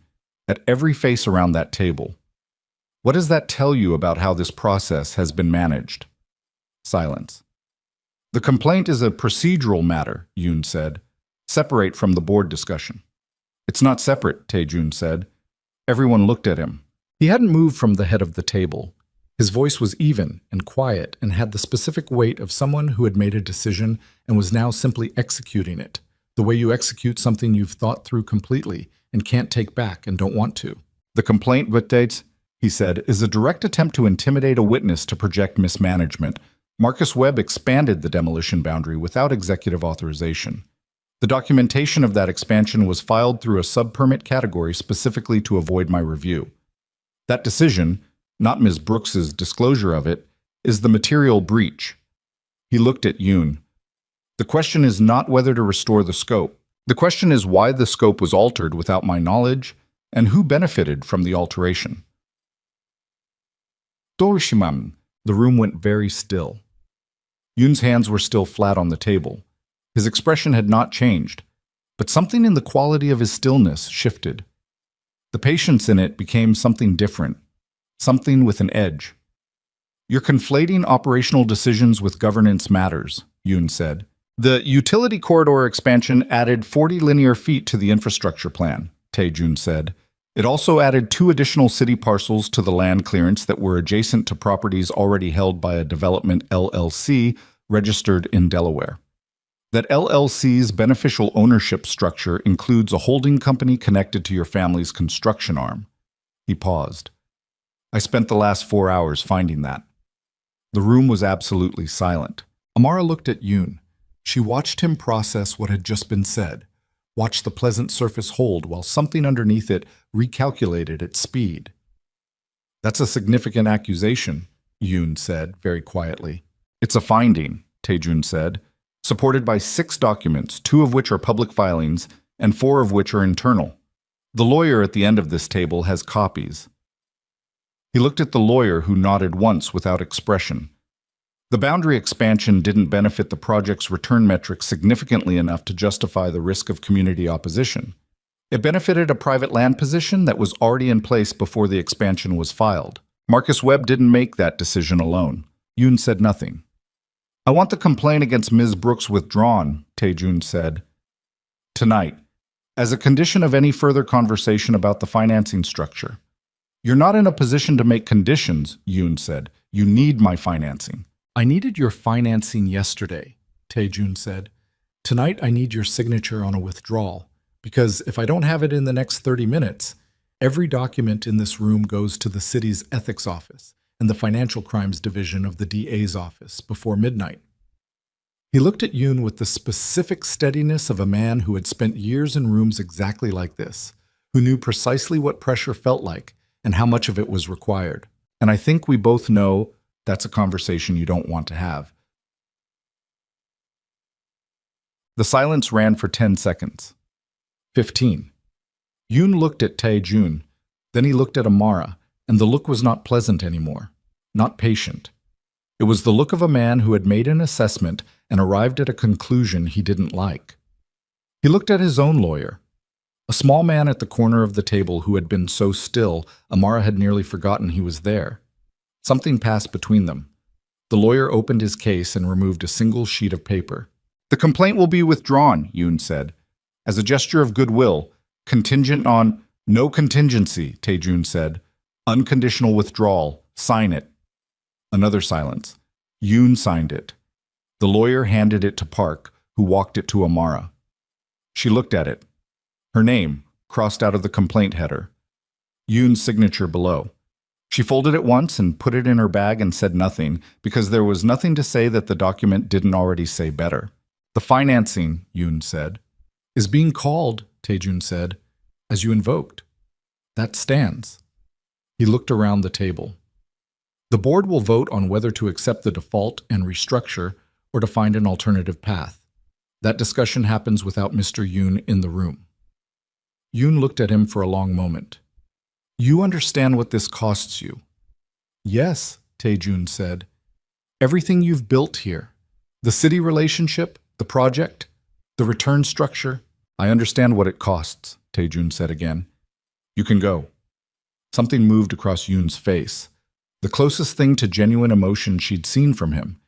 at every face around that table. What does that tell you about how this process has been managed? Silence. The complaint is a procedural matter, Yoon said. Separate from the board discussion. It's not separate, Tae-jun said. Everyone looked at him. He hadn't moved from the head of the table. His voice was even and quiet and had the specific weight of someone who had made a decision and was now simply executing it, the way you execute something you've thought through completely and can't take back and don't want to. The complaint, Butdates, he said, is a direct attempt to intimidate a witness to project mismanagement. Marcus Webb expanded the demolition boundary without executive authorization. The documentation of that expansion was filed through a sub-permit category specifically to avoid my review. That decision, not Ms. Brooks's disclosure of it, is the material breach. He looked at Yoon. The question is not whether to restore the scope. The question is why the scope was altered without my knowledge and who benefited from the alteration. Dorishimam. The room went very still. Yoon's hands were still flat on the table. His expression had not changed, but something in the quality of his stillness shifted. The patience in it became something different, something with an edge. You're conflating operational decisions with governance matters, Yoon said. The utility corridor expansion added 40 linear feet to the infrastructure plan, Tae-jun said. It also added 2 additional city parcels to the land clearance that were adjacent to properties already held by a development LLC registered in Delaware. That LLC's beneficial ownership structure includes a holding company connected to your family's construction arm. He paused. I spent the last 4 hours finding that. The room was absolutely silent. Amara looked at Yoon. She watched him process what had just been said, watched the pleasant surface hold while something underneath it recalculated its speed. That's a significant accusation, Yoon said very quietly. It's a finding, Tae-jun said, supported by 6 documents, 2 of which are public filings and 4 of which are internal. The lawyer at the end of this table has copies. He looked at the lawyer, who nodded once without expression. The boundary expansion didn't benefit the project's return metrics significantly enough to justify the risk of community opposition. It benefited a private land position that was already in place before the expansion was filed. Marcus Webb didn't make that decision alone. Yoon said nothing. I want the complaint against Ms. Brooks withdrawn, Tae-jun said. Tonight, as a condition of any further conversation about the financing structure. You're not in a position to make conditions, Yoon said. You need my financing. I needed your financing yesterday, Tae-jun said. Tonight I need your signature on a withdrawal, because if I don't have it in the next 30 minutes, every document in this room goes to the city's ethics office and the financial crimes division of the DA's office before midnight. He looked at Yoon with the specific steadiness of a man who had spent years in rooms exactly like this, who knew precisely what pressure felt like and how much of it was required. And I think we both know that's a conversation you don't want to have. The silence ran for 10 seconds. 15. Yoon looked at Tae-jun, then he looked at Amara, and the look was not pleasant anymore, not patient. It was the look of a man who had made an assessment and arrived at a conclusion he didn't like. He looked at his own lawyer, a small man at the corner of the table who had been so still Amara had nearly forgotten he was there. Something passed between them. The lawyer opened his case and removed a single sheet of paper. The complaint will be withdrawn, Yoon said. As a gesture of goodwill, contingent on... No contingency, Tae-jun said. Unconditional withdrawal. Sign it. Another silence. Yoon signed it. The lawyer handed it to Park, who walked it to Amara. She looked at it. Her name, crossed out of the complaint header. Yoon's signature below. She folded it once and put it in her bag and said nothing, because there was nothing to say that the document didn't already say better. The financing, Yoon said, is being called, Tae-jun said, as you invoked. That stands. He looked around the table. The board will vote on whether to accept the default and restructure or to find an alternative path. That discussion happens without Mr. Yoon in the room. Yoon looked at him for a long moment. You understand what this costs you? Yes, Tae-jun said. Everything you've built here. The city relationship, the project, the return structure. I understand what it costs, Tae-jun said again. You can go. Something moved across Yoon's face, the closest thing to genuine emotion she'd seen from him.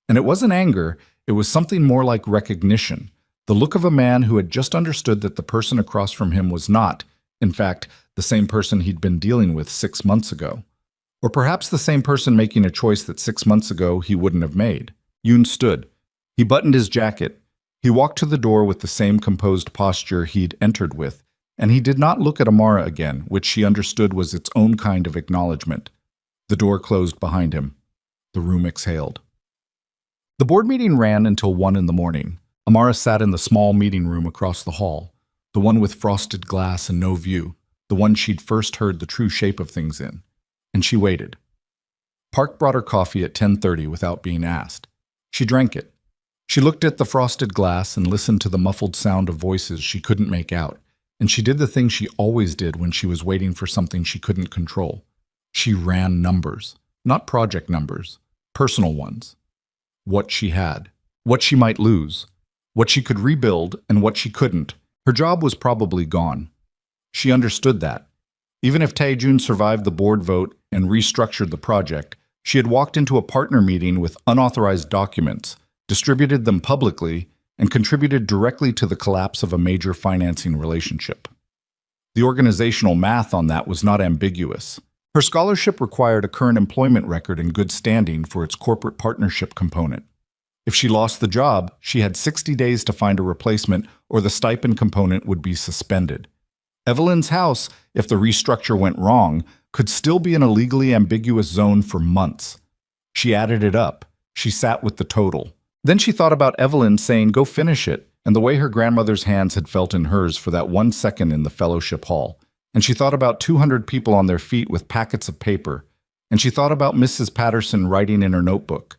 And it wasn't anger, it was something more like recognition, the look of a man who had just understood that the person across from him was not, in fact, the same person he'd been dealing with 6 months ago. Or perhaps the same person making a choice that 6 months ago he wouldn't have made. Yoon stood. He buttoned his jacket. He walked to the door with the same composed posture he'd entered with, and he did not look at Amara again, which she understood was its own kind of acknowledgement. The door closed behind him. The room exhaled. The board meeting ran until 1 in the morning. Amara sat in the small meeting room across the hall, the one with frosted glass and no view, the one she'd first heard the true shape of things in. And she waited. Park brought her coffee at 10:30 without being asked. She drank it. She looked at the frosted glass and listened to the muffled sound of voices she couldn't make out, and she did the thing she always did when she was waiting for something she couldn't control. She ran numbers, not project numbers, personal ones. What she had, what she might lose, what she could rebuild and what she couldn't. Her job was probably gone. She understood that. Even if Tae-jun survived the board vote and restructured the project, she had walked into a partner meeting with unauthorized documents, distributed them publicly, and contributed directly to the collapse of a major financing relationship. The organizational math on that was not ambiguous. Her scholarship required a current employment record in good standing for its corporate partnership component. If she lost the job, she had 60 days to find a replacement or the stipend component would be suspended. Evelyn's house, if the restructure went wrong, could still be in a legally ambiguous zone for months. She added it up. She sat with the total. Then she thought about Evelyn saying, "Go finish it," and the way her grandmother's hands had felt in hers for that 1 second in the fellowship hall. And she thought about 200 people on their feet with packets of paper. And she thought about Mrs. Patterson writing in her notebook.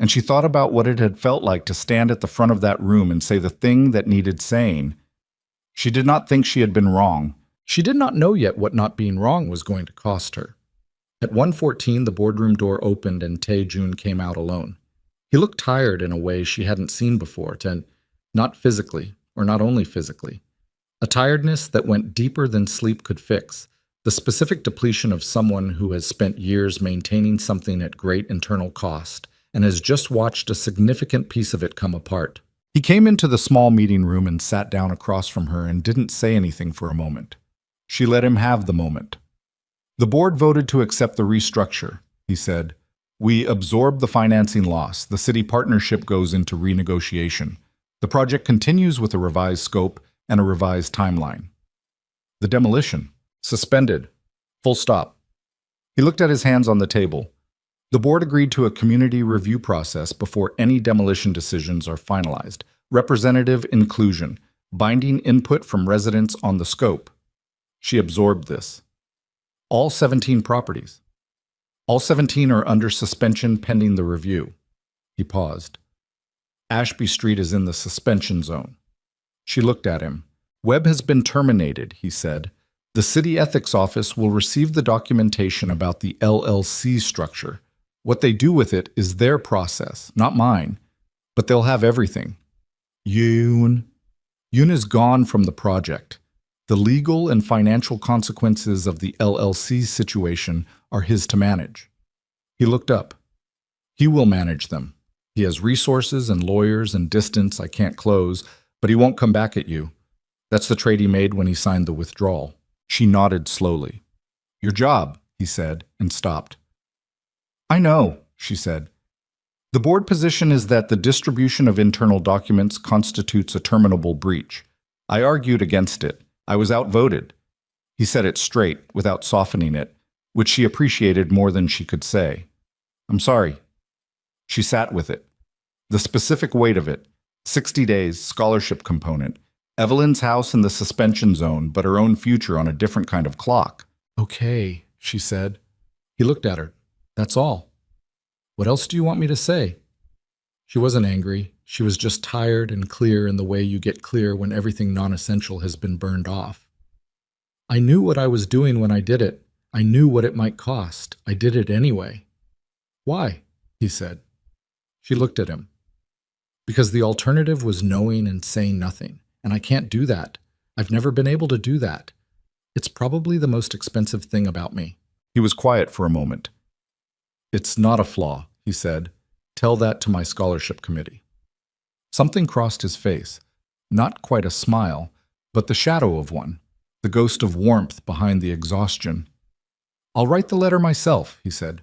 And she thought about what it had felt like to stand at the front of that room and say the thing that needed saying. She did not think she had been wrong. She did not know yet what not being wrong was going to cost her. At 1:14, the boardroom door opened and Tae-jun came out alone. He looked tired in a way she hadn't seen before, not physically, or not only physically. A tiredness that went deeper than sleep could fix, the specific depletion of someone who has spent years maintaining something at great internal cost and has just watched a significant piece of it come apart. He came into the small meeting room and sat down across from her and didn't say anything for a moment. She let him have the moment. The board voted to accept the restructure, he said. We absorb the financing loss. The city partnership goes into renegotiation. The project continues with a revised scope and a revised timeline. The demolition. Suspended. Full stop. He looked at his hands on the table. The board agreed to a community review process before any demolition decisions are finalized. Representative inclusion. Binding input from residents on the scope. She absorbed this. All 17 properties. All 17 are under suspension pending the review. He paused. Ashby Street is in the suspension zone. She looked at him. Webb has been terminated, he said. The city ethics office will receive the documentation about the LLC structure. What they do with it is their process, not mine. But they'll have everything. Yoon is gone from the project. The legal and financial consequences of the LLC situation are his to manage. He looked up. He will manage them. He has resources and lawyers and distance I can't close, but he won't come back at you. That's the trade he made when he signed the withdrawal. She nodded slowly. Your job, he said, and stopped. I know, she said. The board position is that the distribution of internal documents constitutes a terminable breach. I argued against it. I was outvoted. He said it straight, without softening it, which she appreciated more than she could say. I'm sorry. She sat with it. The specific weight of it, 60 days, scholarship component, Evelyn's house in the suspension zone, but her own future on a different kind of clock. Okay, she said. He looked at her. That's all. What else do you want me to say? She wasn't angry. She was just tired and clear in the way you get clear when everything non-essential has been burned off. I knew what I was doing when I did it. I knew what it might cost. I did it anyway. Why? He said. She looked at him. Because the alternative was knowing and saying nothing, and I can't do that. I've never been able to do that. It's probably the most expensive thing about me. He was quiet for a moment. It's not a flaw, he said. Tell that to my scholarship committee. Something crossed his face. Not quite a smile, but the shadow of one, the ghost of warmth behind the exhaustion. I'll write the letter myself, he said,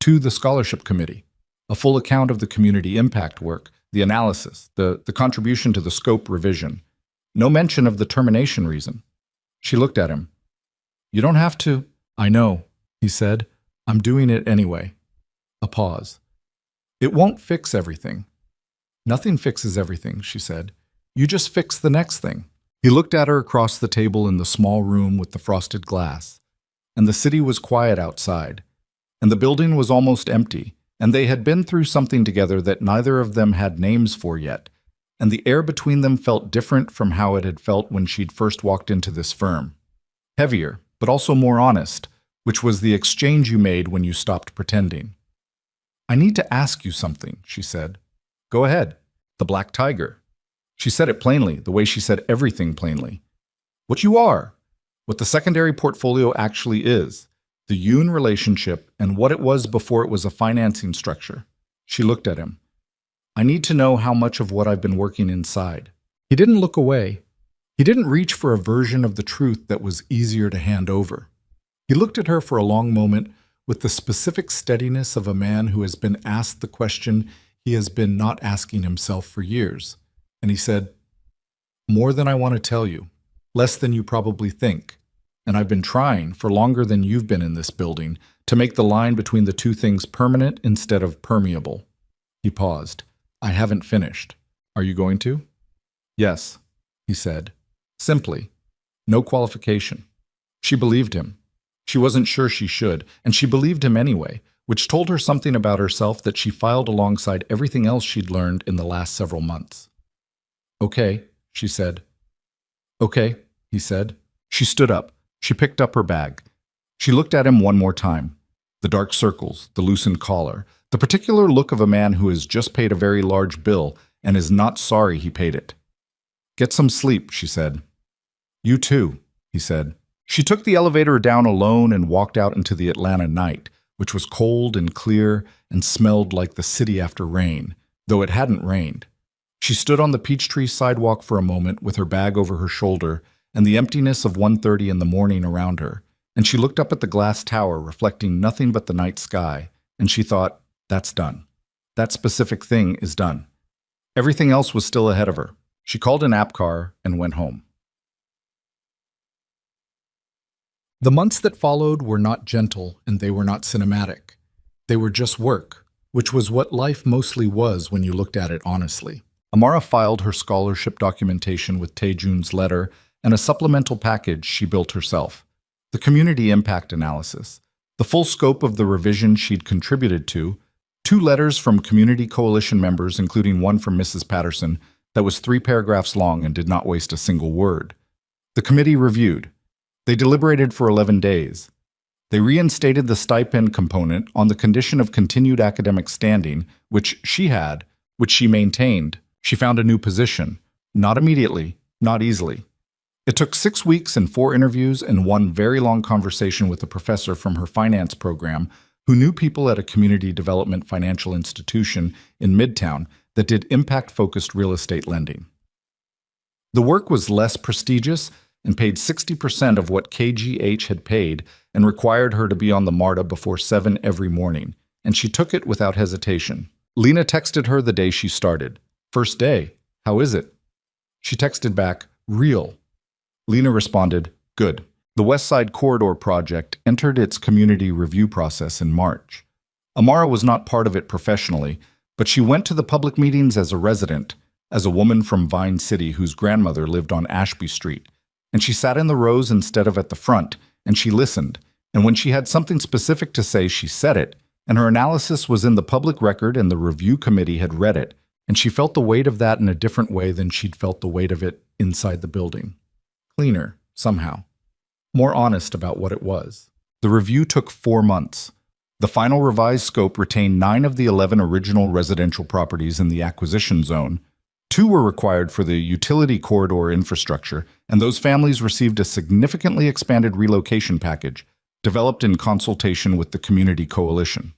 to the scholarship committee. A full account of the community impact work, the analysis, the contribution to the scope revision. No mention of the termination reason. She looked at him. You don't have to. I know, he said. I'm doing it anyway. A pause. It won't fix everything. Nothing fixes everything, she said. You just fix the next thing. He looked at her across the table in the small room with the frosted glass. And the city was quiet outside. And the building was almost empty. And they had been through something together that neither of them had names for yet. And the air between them felt different from how it had felt when she'd first walked into this firm. Heavier, but also more honest, which was the exchange you made when you stopped pretending. I need to ask you something, she said. Go ahead. The black tiger. She said it plainly, the way she said everything plainly. What you are, what the secondary portfolio actually is, the Yoon relationship and what it was before it was a financing structure. She looked at him. I need to know how much of what I've been working inside. He didn't look away. He didn't reach for a version of the truth that was easier to hand over. He looked at her for a long moment with the specific steadiness of a man who has been asked the question he has been not asking himself for years. And he said, more than I want to tell you, less than you probably think. And I've been trying, for longer than you've been in this building, to make the line between the two things permanent instead of permeable. He paused. I haven't finished. Are you going to? Yes, he said. Simply. No qualification. She believed him. She wasn't sure she should, and she believed him anyway, which told her something about herself that she filed alongside everything else she'd learned in the last several months. Okay, she said. Okay, he said. She stood up. She picked up her bag. She looked at him one more time. The dark circles, the loosened collar, the particular look of a man who has just paid a very large bill and is not sorry he paid it. Get some sleep, she said. You too, he said. She took the elevator down alone and walked out into the Atlanta night, which was cold and clear and smelled like the city after rain, though it hadn't rained. She stood on the Peachtree sidewalk for a moment with her bag over her shoulder and the emptiness of 1:30 in the morning around her, and she looked up at the glass tower reflecting nothing but the night sky, and she thought, that's done. That specific thing is done. Everything else was still ahead of her. She called an app car and went home. The months that followed were not gentle and they were not cinematic. They were just work, which was what life mostly was when you looked at it honestly. Amara filed her scholarship documentation with Taejun's letter and a supplemental package she built herself. The community impact analysis, the full scope of the revision she'd contributed to, 2 letters from community coalition members, including one from Mrs. Patterson, that was 3 paragraphs long and did not waste a single word. The committee reviewed. They deliberated for 11 days. They reinstated the stipend component on the condition of continued academic standing, which she had, which she maintained. She found a new position. Not immediately, not easily. It took 6 weeks and 4 interviews and 1 very long conversation with a professor from her finance program who knew people at a community development financial institution in Midtown that did impact-focused real estate lending. The work was less prestigious and paid 60% of what KGH had paid and required her to be on the MARTA before 7 every morning, and she took it without hesitation. Lena texted her the day she started. First day, how is it? She texted back, real. Lena responded, good. The West Side Corridor project entered its community review process in March. Amara was not part of it professionally, but she went to the public meetings as a resident, as a woman from Vine City whose grandmother lived on Ashby Street. And she sat in the rows instead of at the front, and she listened. And when she had something specific to say, she said it, and her analysis was in the public record and the review committee had read it, And she felt the weight of that in a different way than she'd felt the weight of it inside the building. Cleaner, somehow. More honest about what it was. The review took 4 months. The final revised scope retained 9 of the 11 original residential properties in the acquisition zone. 2 were required for the utility corridor infrastructure, and those families received a significantly expanded relocation package, developed in consultation with the community coalition.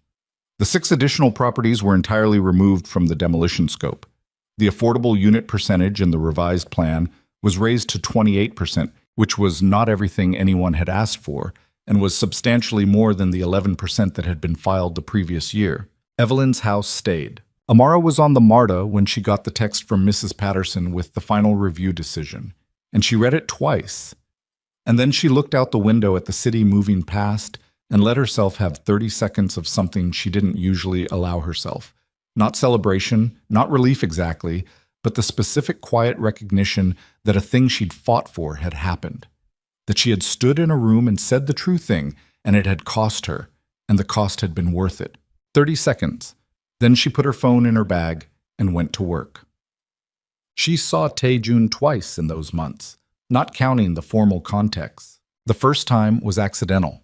The 6 additional properties were entirely removed from the demolition scope. The affordable unit percentage in the revised plan was raised to 28%, which was not everything anyone had asked for, and was substantially more than the 11% that had been filed the previous year. Evelyn's house stayed. Amara was on the MARTA when she got the text from Mrs. Patterson with the final review decision, and she read it twice. And then she looked out the window at the city moving past and let herself have 30 seconds of something she didn't usually allow herself. Not celebration, not relief exactly, but the specific quiet recognition that a thing she'd fought for had happened. That she had stood in a room and said the true thing, and it had cost her, and the cost had been worth it. 30 seconds. Then she put her phone in her bag and went to work. She saw Tae-jun twice in those months, not counting the formal context. The first time was accidental.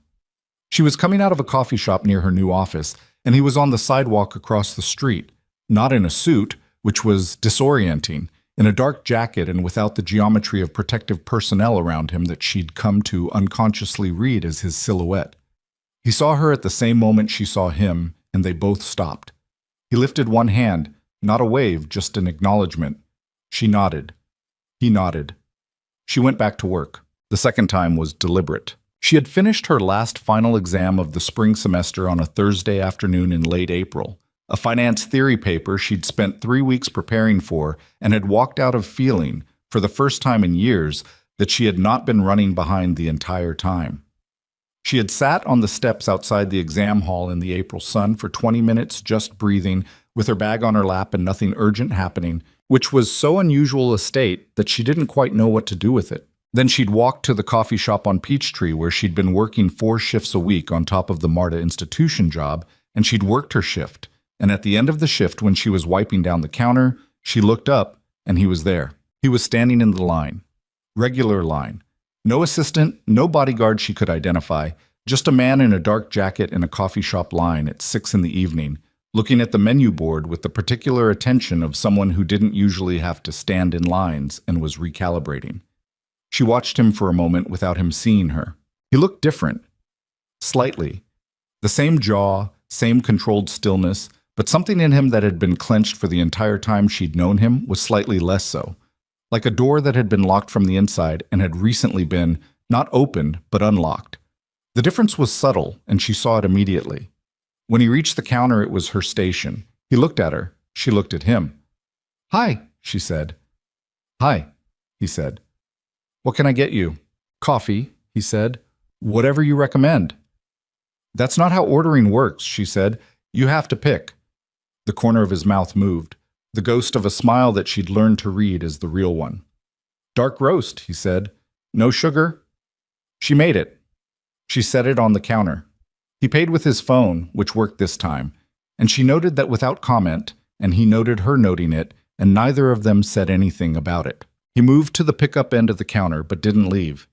She was coming out of a coffee shop near her new office, and he was on the sidewalk across the street, not in a suit, which was disorienting, in a dark jacket and without the geometry of protective personnel around him that she'd come to unconsciously read as his silhouette. He saw her at the same moment she saw him, and they both stopped. He lifted one hand, not a wave, just an acknowledgement. She nodded. He nodded. She went back to work. The second time was deliberate. She had finished her last final exam of the spring semester on a Thursday afternoon in late April, a finance theory paper she'd spent 3 weeks preparing for and had walked out of feeling, for the first time in years, that she had not been running behind the entire time. She had sat on the steps outside the exam hall in the April sun for 20 minutes just breathing, with her bag on her lap and nothing urgent happening, which was so unusual a state that she didn't quite know what to do with it. Then she'd walked to the coffee shop on Peachtree where she'd been working 4 shifts a week on top of the MARTA institution job, and she'd worked her shift. And at the end of the shift, when she was wiping down the counter, she looked up, and he was there. He was standing in the line. Regular line. No assistant, no bodyguard she could identify, just a man in a dark jacket in a coffee shop line at 6 in the evening, looking at the menu board with the particular attention of someone who didn't usually have to stand in lines and was recalibrating. She watched him for a moment without him seeing her. He looked different. Slightly. The same jaw, same controlled stillness, but something in him that had been clenched for the entire time she'd known him was slightly less so. Like a door that had been locked from the inside and had recently been, not opened, but unlocked. The difference was subtle, and she saw it immediately. When he reached the counter, it was her station. He looked at her. She looked at him. "Hi," she said. "Hi," he said. "What can I get you?" "Coffee," he said. "Whatever you recommend." "That's not how ordering works," she said. "You have to pick." The corner of his mouth moved, the ghost of a smile that she'd learned to read as the real one. "Dark roast," he said. "No sugar?" She made it. She set it on the counter. He paid with his phone, which worked this time, and she noted that without comment, and he noted her noting it, and neither of them said anything about it. He moved to the pickup end of the counter, but didn't leave.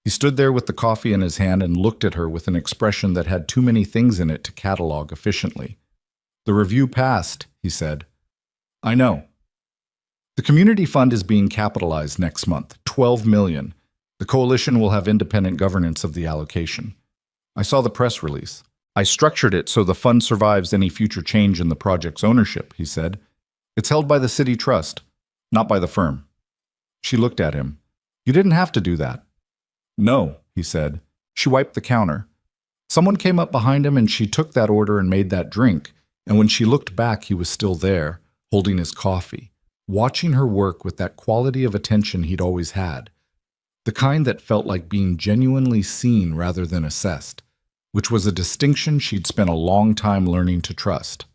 He stood there with the coffee in his hand and looked at her with an expression that had too many things in it to catalog efficiently. "The review passed," he said. "I know. The community fund is being capitalized next month, $12 million. The coalition will have independent governance of the allocation. I saw the press release. I structured it so the fund survives any future change in the project's ownership," he said. "It's held by the city trust, not by the firm." She looked at him. "You didn't have to do that." "No," he said. She wiped the counter. Someone came up behind him and she took that order and made that drink, and when she looked back he was still there, holding his coffee, watching her work with that quality of attention he'd always had, the kind that felt like being genuinely seen rather than assessed, which was a distinction she'd spent a long time learning to trust.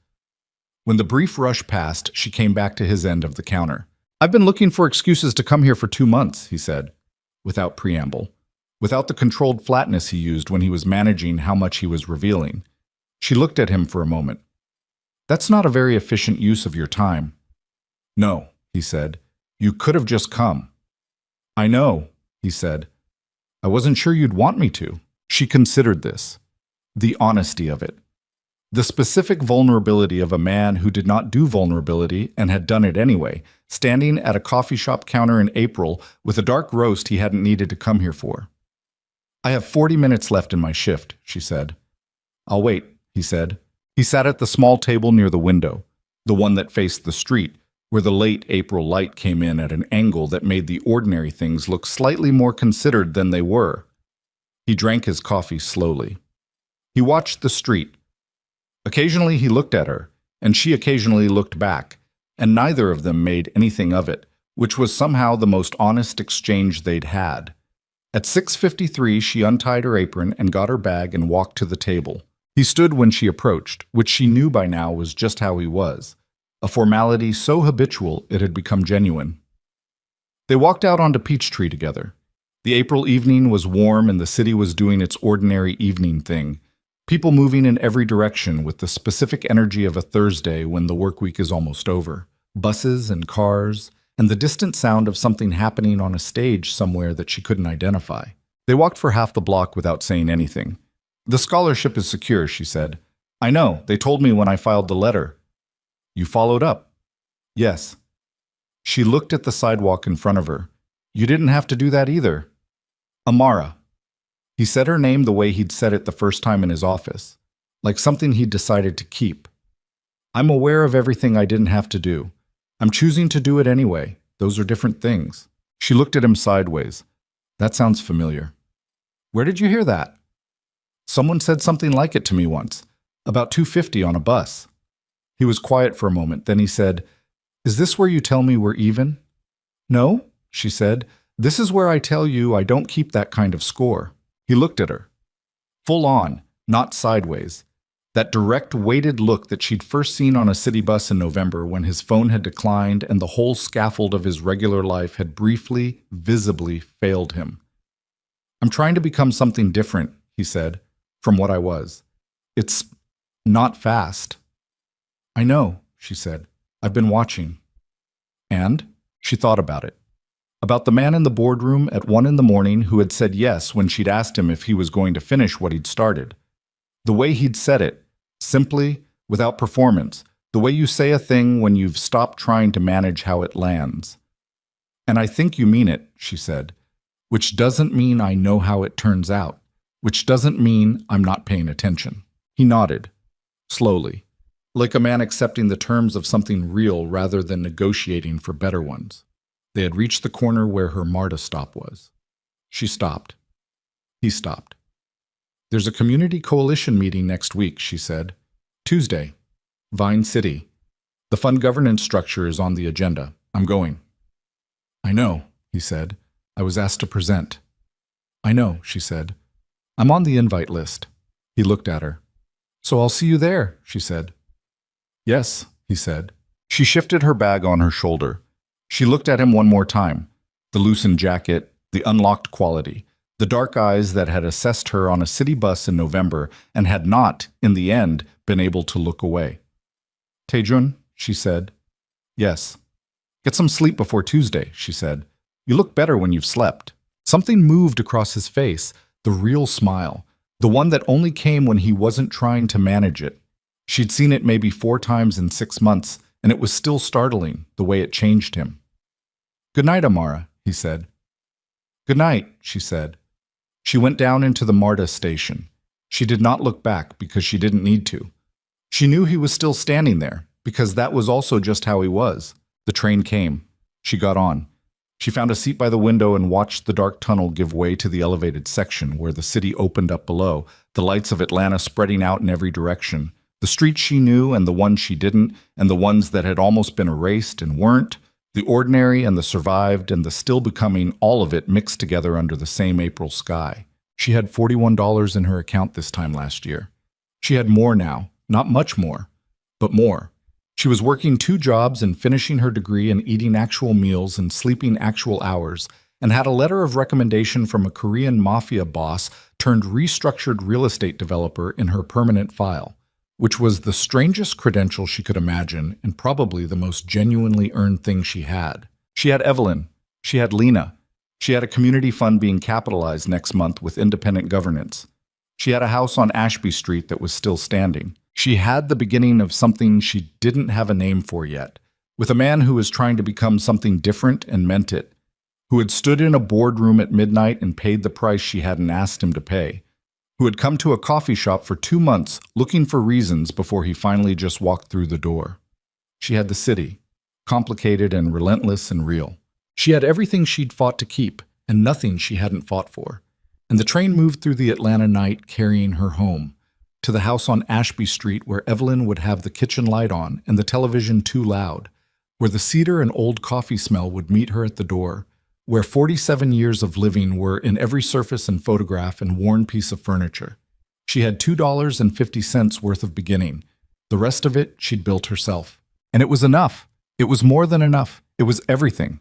When the brief rush passed, she came back to his end of the counter. "I've been looking for excuses to come here for 2 months, he said, without preamble, without the controlled flatness he used when he was managing how much he was revealing. She looked at him for a moment. "That's not a very efficient use of your time." No, he said. You could have just come. I know, he said. I wasn't sure you'd want me to. She considered this. The honesty of it. The specific vulnerability of a man who did not do vulnerability and had done it anyway, standing at a coffee shop counter in April with a dark roast he hadn't needed to come here for. I have 40 minutes left in my shift, she said. I'll wait, he said. He sat at the small table near the window, the one that faced the street, where the late April light came in at an angle that made the ordinary things look slightly more considered than they were. He drank his coffee slowly. He watched the street. Occasionally he looked at her, and she occasionally looked back, and neither of them made anything of it, which was somehow the most honest exchange they'd had. At 6:53 she untied her apron and got her bag and walked to the table. He stood when she approached, which she knew by now was just how he was, a formality so habitual it had become genuine. They walked out onto Peachtree together. The April evening was warm and the city was doing its ordinary evening thing, people moving in every direction with the specific energy of a Thursday when the work week is almost over. Buses and cars, and the distant sound of something happening on a stage somewhere that she couldn't identify. They walked for half the block without saying anything. The scholarship is secure, she said. I know, they told me when I filed the letter. You followed up? Yes. She looked at the sidewalk in front of her. You didn't have to do that either. Amara. He said her name the way he'd said it the first time in his office, like something he'd decided to keep. I'm aware of everything I didn't have to do. I'm choosing to do it anyway. Those are different things. She looked at him sideways. That sounds familiar. Where did you hear that? Someone said something like it to me once, about 250 on a bus. He was quiet for a moment, then he said, Is this where you tell me we're even? No, she said. This is where I tell you I don't keep that kind of score. He looked at her. Full on, not sideways. That direct, weighted look that she'd first seen on a city bus in November when his phone had declined and the whole scaffold of his regular life had briefly, visibly failed him. I'm trying to become something different, he said, from what I was. It's not fast. I know, she said. I've been watching. And she thought about it. About the man in the boardroom at 1 a.m. who had said yes when she'd asked him if he was going to finish what he'd started. The way he'd said it, simply, without performance, the way you say a thing when you've stopped trying to manage how it lands. And I think you mean it, she said, which doesn't mean I know how it turns out, which doesn't mean I'm not paying attention. He nodded, slowly, like a man accepting the terms of something real rather than negotiating for better ones. They had reached the corner where her MARTA stop was. She stopped. He stopped. There's a community coalition meeting next week, she said. Tuesday. Vine City. The fund governance structure is on the agenda. I'm going. I know, he said. I was asked to present. I know, she said. I'm on the invite list. He looked at her. So I'll see you there, she said. Yes, he said. She shifted her bag on her shoulder. She looked at him one more time. The loosened jacket, the unlocked quality, the dark eyes that had assessed her on a city bus in November and had not, in the end, been able to look away. Taejun, she said. Yes. Get some sleep before Tuesday, she said. You look better when you've slept. Something moved across his face, the real smile, the one that only came when he wasn't trying to manage it. She'd seen it maybe 4 times in 6 months, and it was still startling, the way it changed him. Good night, Amara, he said. Good night, she said. She went down into the MARTA station. She did not look back because she didn't need to. She knew he was still standing there, because that was also just how he was. The train came. She got on. She found a seat by the window and watched the dark tunnel give way to the elevated section where the city opened up below, the lights of Atlanta spreading out in every direction, the streets she knew and the ones she didn't, and the ones that had almost been erased and weren't, the ordinary and the survived and the still becoming, all of it mixed together under the same April sky. She had $41 in her account this time last year. She had more now, not much more, but more. She was working 2 jobs and finishing her degree and eating actual meals and sleeping actual hours, and had a letter of recommendation from a Korean Mafia boss turned restructured real estate developer in her permanent file. which was the strangest credential she could imagine and probably the most genuinely earned thing she had. She had Evelyn. She had Lena. She had a community fund being capitalized next month with independent governance. She had a house on Ashby Street that was still standing. She had the beginning of something she didn't have a name for yet, with a man who was trying to become something different and meant it, who had stood in a boardroom at midnight and paid the price she hadn't asked him to pay, who had come to a coffee shop for 2 months looking for reasons before he finally just walked through the door. She had the city, complicated and relentless and real. She had everything she'd fought to keep and nothing she hadn't fought for. And the train moved through the Atlanta night carrying her home, to the house on Ashby Street where Evelyn would have the kitchen light on and the television too loud, where the cedar and old coffee smell would meet her at the door, where 47 years of living were in every surface and photograph and worn piece of furniture. She had $2.50 worth of beginning. The rest of it she'd built herself. And it was enough. It was more than enough. It was everything.